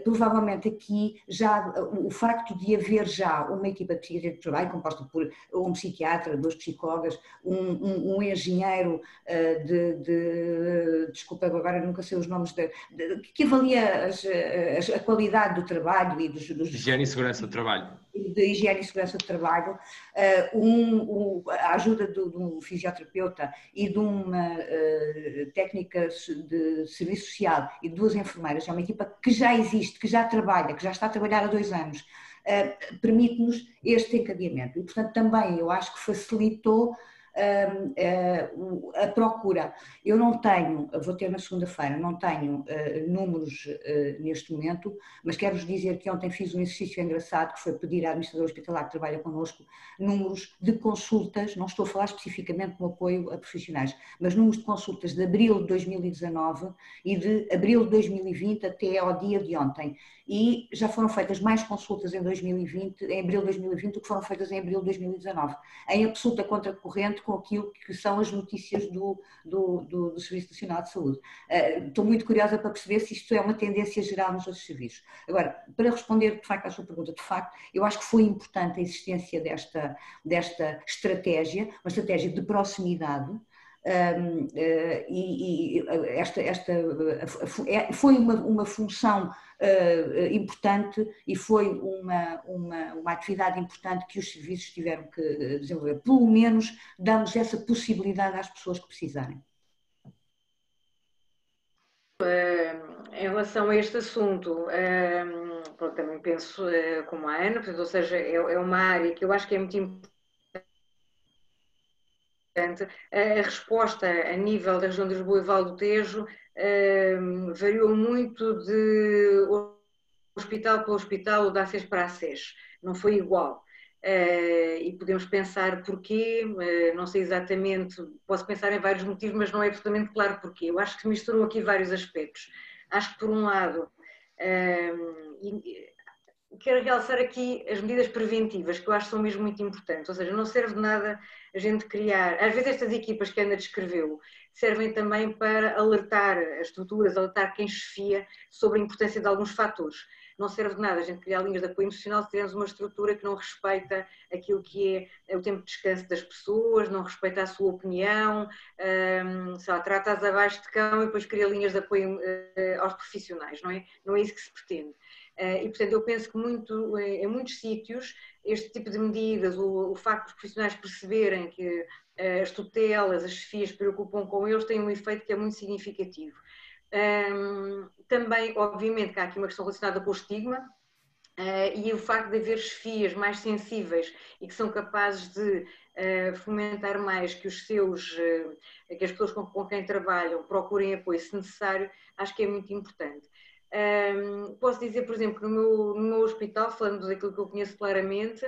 Speaker 4: provavelmente aqui já o facto de haver já uma equipa de Psiquiatria do Trabalho composta por um psiquiatra, 2 psicólogas, um engenheiro desculpa, agora nunca sei os nomes, que avalia a qualidade do trabalho e dos
Speaker 3: Higiene e segurança do trabalho.
Speaker 4: De higiene e segurança do trabalho, a ajuda de um fisioterapeuta e de uma técnica de serviço social e de 2 enfermeiras, é uma equipa que já existe, que já trabalha, que já está a trabalhar há 2 anos, permite-nos este encadeamento e, portanto, também eu acho que facilitou a procura. Eu não tenho, vou ter na segunda-feira, não tenho números neste momento, mas quero-vos dizer que ontem fiz um exercício engraçado que foi pedir à administradora hospitalar que trabalha connosco números de consultas, não estou a falar especificamente no apoio a profissionais, mas números de consultas de abril de 2019 e de abril de 2020 até ao dia de ontem. E já foram feitas mais consultas em abril de 2020 do que foram feitas em abril de 2019, em absoluta contracorrente com aquilo que são as notícias do Serviço Nacional de Saúde. Estou muito curiosa para perceber se isto é uma tendência geral nos outros serviços. Agora, para responder de facto à sua pergunta, de facto, eu acho que foi importante a existência desta estratégia, uma estratégia de proximidade, e foi uma função importante e foi uma atividade importante que os serviços tiveram que desenvolver. Pelo menos damos essa possibilidade às pessoas que precisarem.
Speaker 2: Em relação a este assunto, também penso como a Ana, portanto, ou seja, é uma área que eu acho que é muito importante. A resposta a nível da região de Lisboa e Val do Tejo variou muito de hospital para hospital ou de ACES para ACES, não foi igual. e podemos pensar porquê, não sei exatamente, posso pensar em vários motivos, mas não é absolutamente claro porquê. Eu acho que se misturou aqui vários aspectos. Acho que, por um lado, quero realçar aqui as medidas preventivas, que eu acho que são mesmo muito importantes, ou seja, não serve de nada a gente criar, às vezes estas equipas que a Ana descreveu, servem também para alertar as estruturas, alertar quem chefia sobre a importância de alguns fatores. Não serve de nada a gente criar linhas de apoio emocional se tivermos uma estrutura que não respeita aquilo que é o tempo de descanso das pessoas, não respeita a sua opinião, sei lá, trata-as abaixo de cão e depois cria linhas de apoio aos profissionais, não é? Não é isso que se pretende. E, portanto, eu penso que em muitos sítios este tipo de medidas, o facto dos profissionais perceberem que as tutelas, as chefias se preocupam com eles, tem um efeito que é muito significativo. Também, obviamente, que há aqui uma questão relacionada com o estigma, e o facto de haver chefias mais sensíveis e que são capazes de fomentar mais que que as pessoas com quem trabalham procurem apoio se necessário, acho que é muito importante. Posso dizer, por exemplo, que no meu hospital, falando daquilo que eu conheço claramente,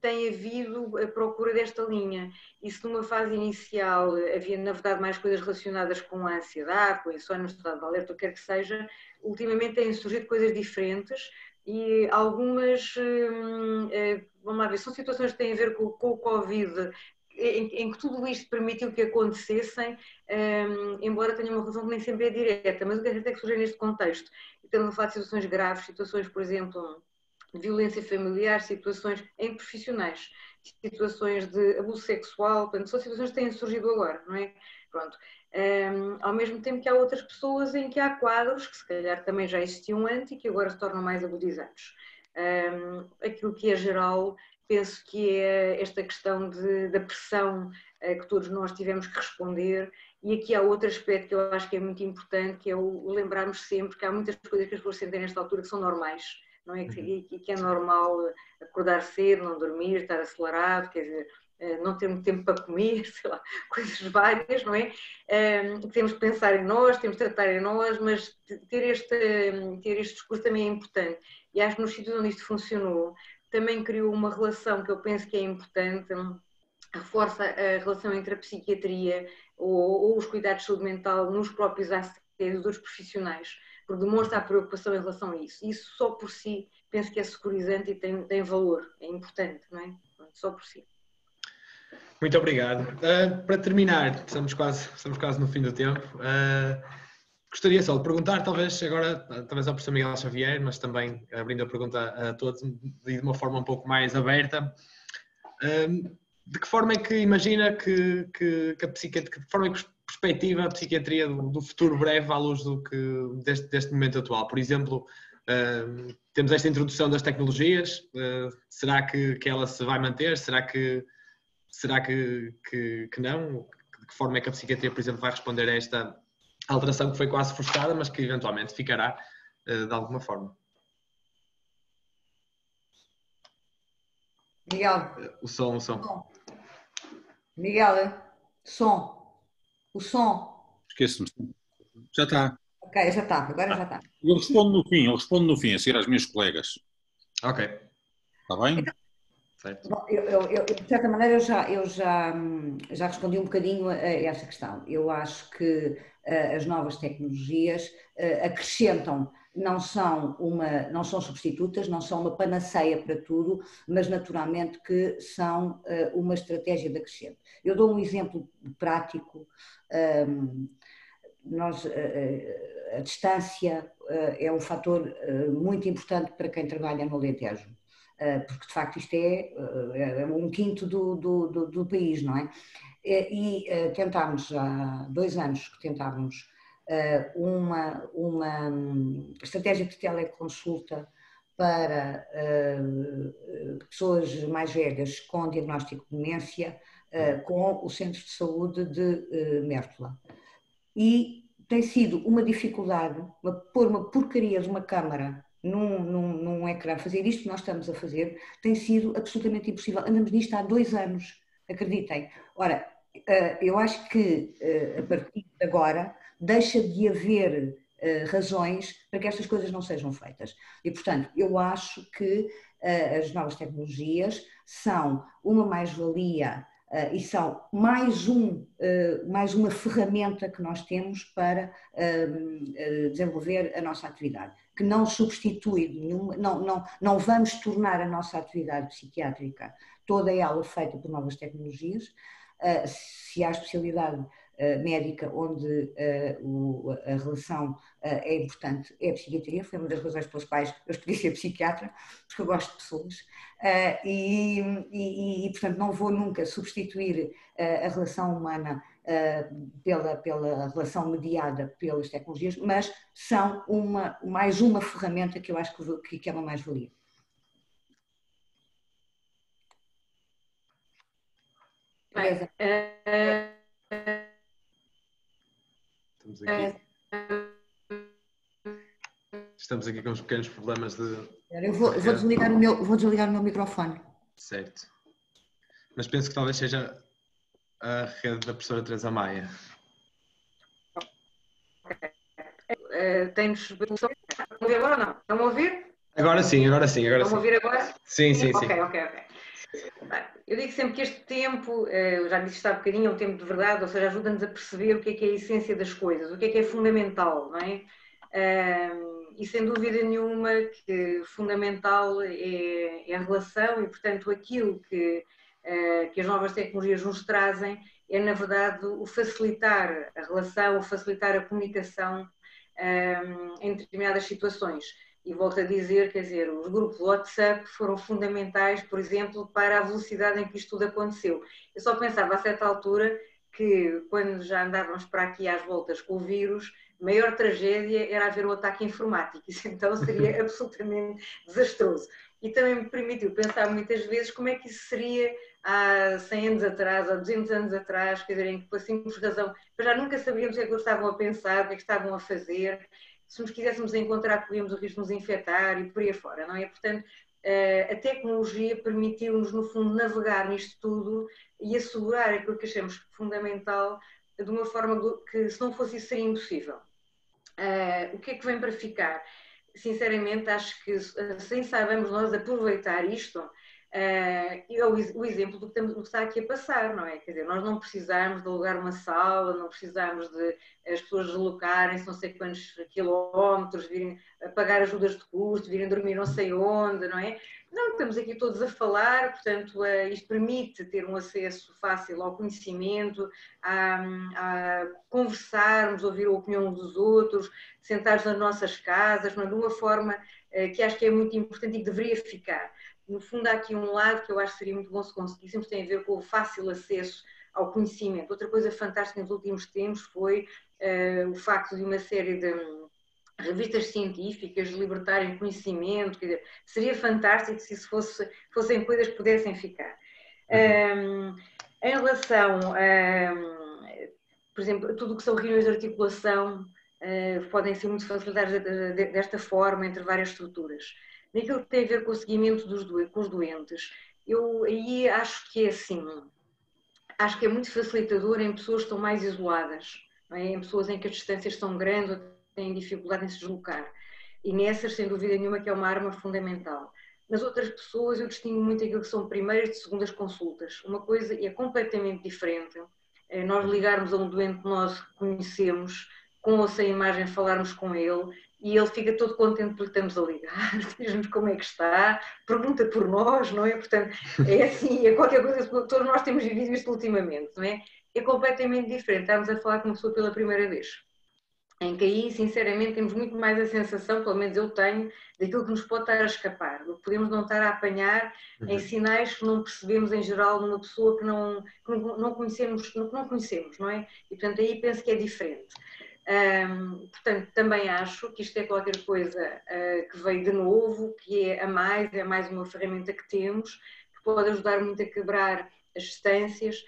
Speaker 2: tem havido a procura desta linha. E se numa fase inicial havia, na verdade, mais coisas relacionadas com a ansiedade, com a insónia, no estado de alerta, o que quer que seja, ultimamente têm surgido coisas diferentes e algumas, vamos lá ver, são situações que têm a ver com o Covid, em que tudo isto permitiu que acontecessem, embora tenha uma relação que nem sempre é direta, mas o que é que surge neste contexto? Estamos a falar de situações graves, situações, por exemplo, de violência familiar, situações em profissionais, situações de abuso sexual, portanto, são situações que têm surgido agora, não é? Pronto. Ao mesmo tempo que há outras pessoas em que há quadros que se calhar também já existiam antes e que agora se tornam mais agudizantes. Aquilo que é geral, penso que é esta questão da pressão que todos nós tivemos que responder, e aqui há outro aspecto que eu acho que é muito importante, que é o lembrarmos sempre que há muitas coisas que as pessoas sentem nesta altura que são normais, não é? Que é normal acordar cedo, não dormir, estar acelerado, quer dizer, não ter muito tempo para comer, sei lá, coisas várias, não é? Temos que pensar em nós, temos que tratar em nós, mas ter este discurso também é importante. E acho que nos sítios onde isto funcionou, também criou uma relação que eu penso que é importante, reforça a relação entre a psiquiatria ou os cuidados de saúde mental nos próprios ACTs dos profissionais, porque demonstra a preocupação em relação a isso. Isso só por si penso que é securizante e tem valor, é importante, não é? Só por si.
Speaker 3: Muito obrigado. Para terminar, estamos quase no fim do tempo. Gostaria só de perguntar, talvez ao professor Miguel Xavier, mas também abrindo a pergunta a todos de uma forma um pouco mais aberta. De que forma é que imagina que forma é que perspectiva a psiquiatria do futuro breve à luz deste momento atual? Por exemplo, temos esta introdução das tecnologias, será que ela se vai manter? Será que não? De que forma é que a psiquiatria, por exemplo, vai responder a esta alteração que foi quase forçada, mas que eventualmente ficará de alguma forma?
Speaker 4: Miguel.
Speaker 3: O som.
Speaker 4: Miguel, som. O som.
Speaker 5: Esqueço-me. Já está.
Speaker 4: Ok, já está. Agora já está.
Speaker 5: Eu respondo no fim, a seguir às minhas colegas.
Speaker 3: Ok.
Speaker 5: Está bem?
Speaker 3: Certo.
Speaker 4: Bom, de certa maneira, eu já respondi um bocadinho a essa questão. Eu acho que as novas tecnologias acrescentam, não são substitutas, não são uma panaceia para tudo, mas naturalmente que são uma estratégia de acrescento. Eu dou um exemplo prático. A distância é um fator muito importante para quem trabalha no Alentejo. Porque de facto isto é um quinto do país, não é? E tentámos, há 2 anos que tentámos uma estratégia de teleconsulta para pessoas mais velhas com diagnóstico de demência com o Centro de Saúde de Mértola. E tem sido uma dificuldade pôr uma porcaria de uma câmara num ecrã, fazer isto que nós estamos a fazer, tem sido absolutamente impossível. Andamos nisto há 2 anos, acreditem. Ora, eu acho que a partir de agora deixa de haver razões para que estas coisas não sejam feitas. E, portanto, eu acho que as novas tecnologias são uma mais-valia e são mais uma ferramenta que nós temos para desenvolver a nossa atividade, que não substitui nenhuma, não vamos tornar a nossa atividade psiquiátrica toda ela feita por novas tecnologias. Se há especialidade médica onde a relação é importante, é a psiquiatria. Foi uma das razões pelas quais eu escolhi ser psiquiatra, porque eu gosto de pessoas, e portanto não vou nunca substituir a relação humana pela relação mediada pelas tecnologias, mas são mais uma ferramenta que eu acho que é uma mais-valia.
Speaker 3: Estamos aqui com uns pequenos problemas de...
Speaker 4: Eu vou desligar o meu microfone.
Speaker 3: Certo. Mas penso que talvez seja a rede da professora Teresa Maia.
Speaker 2: Estão a ouvir agora ou não? Estão a ouvir?
Speaker 3: Agora sim.
Speaker 2: Estão a ouvir agora?
Speaker 3: Sim.
Speaker 2: Ok. Eu digo sempre que este tempo, eu já disse isto há bocadinho, é um tempo de verdade, ou seja, ajuda-nos a perceber o que é a essência das coisas, o que é fundamental, não é? E sem dúvida nenhuma que fundamental é a relação e, portanto, aquilo que as novas tecnologias nos trazem é, na verdade, o facilitar a relação, o facilitar a comunicação em determinadas situações. E volto a dizer, quer dizer, os grupos do WhatsApp foram fundamentais, por exemplo, para a velocidade em que isto tudo aconteceu. Eu só pensava a certa altura que, quando já andávamos para aqui às voltas com o vírus, a maior tragédia era haver um ataque informático. Isso então seria absolutamente desastroso. E também me permitiu pensar muitas vezes como é que isso seria há 100 anos atrás, há 200 anos atrás, quer dizer, em que, por simples razão, já nunca sabíamos o que é que eles estavam a pensar, o que é que estavam a fazer. Se nos quiséssemos encontrar, corríamos o risco de nos infectar e por aí afora, não é? Portanto, a tecnologia permitiu-nos, no fundo, navegar nisto tudo e assegurar aquilo que achamos fundamental de uma forma que, se não fosse isso, seria impossível. O que é que vem para ficar? Sinceramente, acho que, assim saibamos nós aproveitar isto, é o exemplo do que está aqui a passar, não é? Quer dizer, nós não precisamos de alugar uma sala, não precisamos de as pessoas deslocarem-se não sei quantos quilómetros, virem pagar ajudas de custo, virem dormir não sei onde, não é? Não, estamos aqui todos a falar, portanto, isto permite ter um acesso fácil ao conhecimento, a conversarmos, ouvir a opinião uns dos outros, sentar-nos nas nossas casas, mas de uma forma que acho que é muito importante e que deveria ficar. No fundo, há aqui um lado que eu acho que seria muito bom se conseguíssemos, tem a ver com o fácil acesso ao conhecimento. Outra coisa fantástica nos últimos tempos foi o facto de uma série de revistas científicas libertarem conhecimento, quer dizer, seria fantástico se isso fossem coisas que pudessem ficar. Em relação, por exemplo, tudo o que são reuniões de articulação podem ser muito facilitadas desta forma entre várias estruturas. Naquilo que tem a ver com o seguimento com os doentes, eu aí acho que é assim, acho que é muito facilitador em pessoas que estão mais isoladas, não é? Em pessoas em que as distâncias são grandes ou têm dificuldade em se deslocar. E nessas, sem dúvida nenhuma, que é uma arma fundamental. Nas outras pessoas, eu distingo muito aquilo que são primeiras e segundas consultas. Uma coisa é completamente diferente. Nós ligarmos a um doente que nós conhecemos, com ou sem imagem, falarmos com ele, e ele fica todo contente porque estamos a ligar, diz-nos como é que está, pergunta por nós, não é? Portanto, é assim, é qualquer coisa, todos nós temos vivido isto ultimamente, não é? É completamente diferente, estamos a falar com uma pessoa pela primeira vez. Em que aí, sinceramente, temos muito mais a sensação, pelo menos eu tenho, daquilo que nos pode estar a escapar, do que podemos não estar a apanhar em sinais que não percebemos em geral numa pessoa que não conhecemos, não é? E portanto aí penso que é diferente. Portanto, também acho que isto é qualquer coisa que veio de novo, que é mais uma ferramenta que temos, que pode ajudar muito a quebrar as distâncias.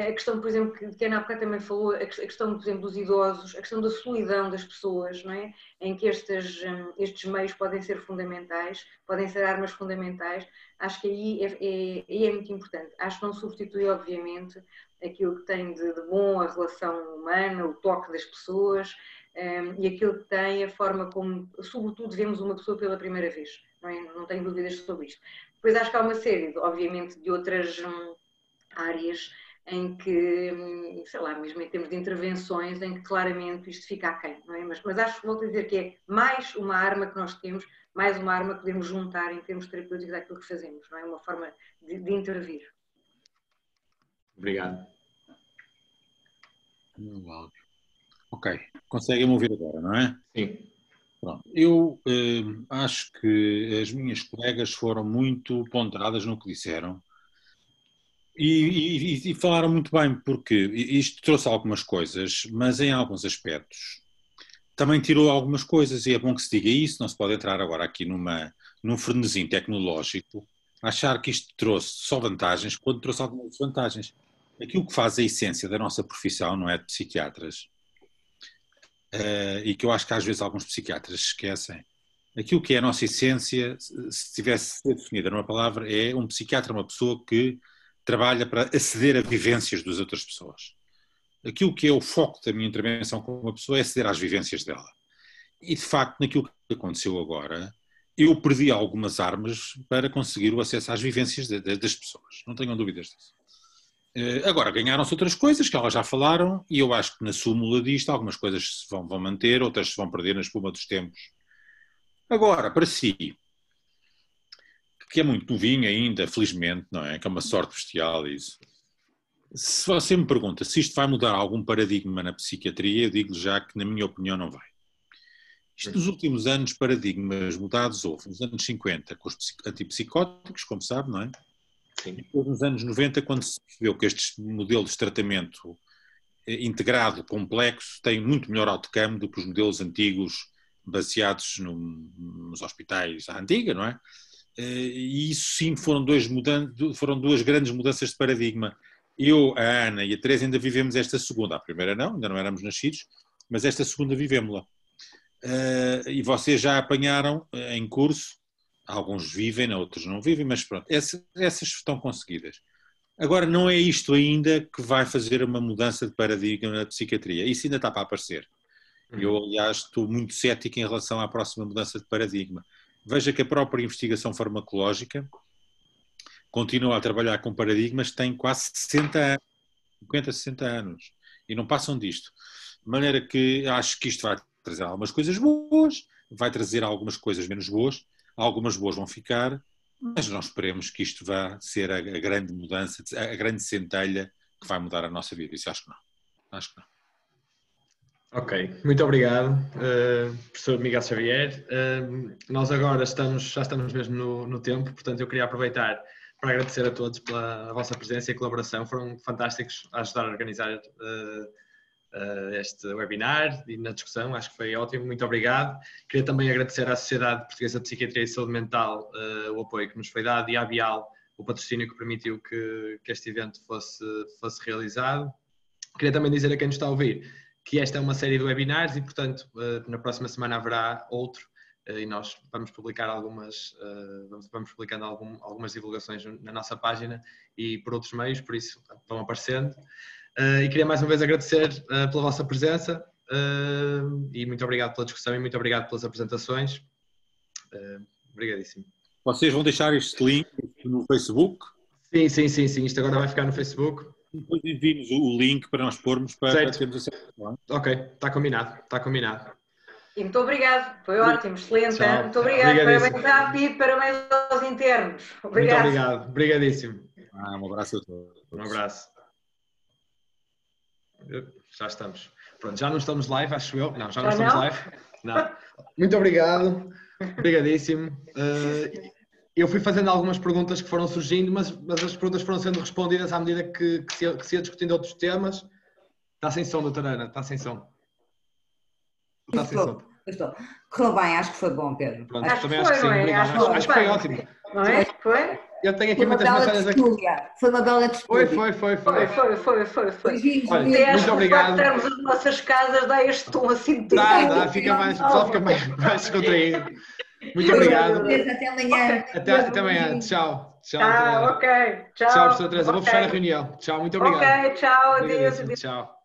Speaker 2: A questão, por exemplo, que a Ana Apocá também falou, a questão, por exemplo, dos idosos, a questão da solidão das pessoas, não é? Em que estes meios podem ser fundamentais, podem ser armas fundamentais, acho que aí é muito importante. Acho que não substitui, obviamente, aquilo que tem de bom a relação humana, o toque das pessoas, e aquilo que tem, a forma como, sobretudo, vemos uma pessoa pela primeira vez. Não é? Não tenho dúvidas sobre isto. Depois acho que há uma série, obviamente, de outras áreas em que, sei lá, mesmo em termos de intervenções, em que claramente isto fica aquém, não é? Mas acho que volto a dizer que é mais uma arma que nós temos, mais uma arma que podemos juntar em termos terapêuticos àquilo que fazemos, não é? Uma forma de intervir.
Speaker 3: Obrigado.
Speaker 5: Ok, conseguem-me ouvir agora, não é?
Speaker 3: Sim.
Speaker 5: Pronto. Eu acho que as minhas colegas foram muito ponderadas no que disseram e falaram muito bem, porque isto trouxe algumas coisas, mas em alguns aspectos também tirou algumas coisas, e é bom que se diga isso. Não se pode entrar agora aqui num frenesim tecnológico, achar que isto trouxe só vantagens, quando trouxe algumas desvantagens. Aquilo que faz a essência da nossa profissão, não é, de psiquiatras, e que eu acho que às vezes alguns psiquiatras esquecem, aquilo que é a nossa essência, se tivesse de ser definida numa palavra, é um psiquiatra, uma pessoa que trabalha para aceder a vivências das outras pessoas. Aquilo que é o foco da minha intervenção com uma pessoa é aceder às vivências dela. E, de facto, naquilo que aconteceu agora, eu perdi algumas armas para conseguir o acesso às vivências das pessoas. Não tenham dúvidas disso. Agora, ganharam-se outras coisas que elas já falaram, e eu acho que na súmula disto algumas coisas se vão manter, outras se vão perder na espuma dos tempos. Agora, para si, que é muito novinho ainda, felizmente, não é? Que é uma sorte bestial isso. Se você me pergunta se isto vai mudar algum paradigma na psiquiatria, eu digo já que, na minha opinião, não vai. Isto nos últimos anos, paradigmas mudados houve. Nos anos 50, com os antipsicóticos, como sabe, não é?
Speaker 3: Sim.
Speaker 5: E depois, nos anos 90, quando se percebeu que estes modelos de tratamento integrado, complexo, têm muito melhor outcome do que os modelos antigos baseados nos hospitais à antiga, não é? E isso sim foram duas grandes mudanças de paradigma. Eu, a Ana e a Teresa ainda vivemos esta segunda. A primeira não, ainda não éramos nascidos, mas esta segunda vivemos-la. E vocês já apanharam em curso, alguns vivem, outros não vivem, mas pronto, essas estão conseguidas. Agora, não é isto ainda que vai fazer uma mudança de paradigma na psiquiatria. Isso ainda está para aparecer. Eu, aliás, estou muito cético em relação à próxima mudança de paradigma. Veja que a própria investigação farmacológica continua a trabalhar com paradigmas que têm quase 60 anos, 50, 60 anos, e não passam disto. De maneira que acho que isto vai trazer algumas coisas boas, vai trazer algumas coisas menos boas, algumas boas vão ficar, mas nós esperemos que isto vá ser a grande mudança, a grande centelha que vai mudar a nossa vida. Isso acho que não. Acho que não.
Speaker 3: Ok, muito obrigado, professor Miguel Xavier. Nós agora já estamos mesmo no tempo, portanto eu queria aproveitar para agradecer a todos pela vossa presença e colaboração. Foram fantásticos a ajudar a organizar este webinar e na discussão, acho que foi ótimo, muito obrigado. Queria também agradecer à Sociedade Portuguesa de Psiquiatria e Saúde Mental o apoio que nos foi dado, e à Bial o patrocínio que permitiu que este evento fosse realizado. Queria também dizer a quem nos está a ouvir que esta é uma série de webinars e, portanto, na próxima semana haverá outro, e nós vamos publicar vamos publicando algumas divulgações na nossa página e por outros meios, por isso vão aparecendo. E queria mais uma vez agradecer pela vossa presença e muito obrigado pela discussão e muito obrigado pelas apresentações. Obrigadíssimo.
Speaker 5: Vocês vão deixar este link no Facebook?
Speaker 3: Sim. Isto agora vai ficar no Facebook.
Speaker 5: Depois enviem-nos o link para nós pormos para termos acesso.
Speaker 3: Ok, está combinado.
Speaker 2: E muito obrigado, foi ótimo, excelente.
Speaker 3: Tchau.
Speaker 2: Muito obrigado, parabéns à PIB, parabéns aos internos. Obrigado.
Speaker 3: Muito obrigado, obrigadíssimo.
Speaker 5: Um abraço a todos.
Speaker 3: Um abraço. Já estamos. Pronto, já não estamos live, acho eu. Não, já não estamos live. Não. Muito obrigado, obrigadíssimo. Eu fui fazendo algumas perguntas que foram surgindo, mas as perguntas foram sendo respondidas à medida que se ia discutindo outros temas. Está sem som, doutora Ana, está sem som. Está sem som.
Speaker 4: Estou. Correu bem, acho que foi bom, Pedro.
Speaker 3: Pronto,
Speaker 2: acho
Speaker 3: também
Speaker 2: que
Speaker 3: acho que sim,
Speaker 2: foi,
Speaker 3: obrigado. Acho que foi ótimo.
Speaker 2: Não é? Foi?
Speaker 3: Eu tenho aqui
Speaker 4: Foi uma
Speaker 3: muitas
Speaker 4: bela
Speaker 3: mensagens aqui.
Speaker 4: tertúlia. Foi uma bela tertúlia.
Speaker 3: Foi.
Speaker 4: Beijinhos,
Speaker 3: Olha,
Speaker 2: E acho
Speaker 3: muito
Speaker 2: que
Speaker 3: obrigado.
Speaker 2: estarmos as nossas casas, dá este tom assim de
Speaker 3: Dá, fica mais descontraído. Muito obrigado.
Speaker 4: Até amanhã.
Speaker 3: Até amanhã. Tchau.
Speaker 2: Ok. Tchau.
Speaker 3: Tchau, professora Teresa. Vou fechar a reunião. Tchau, muito obrigado.
Speaker 2: Ok, tchau. Adeus.
Speaker 3: Obrigadíssimo. Tchau.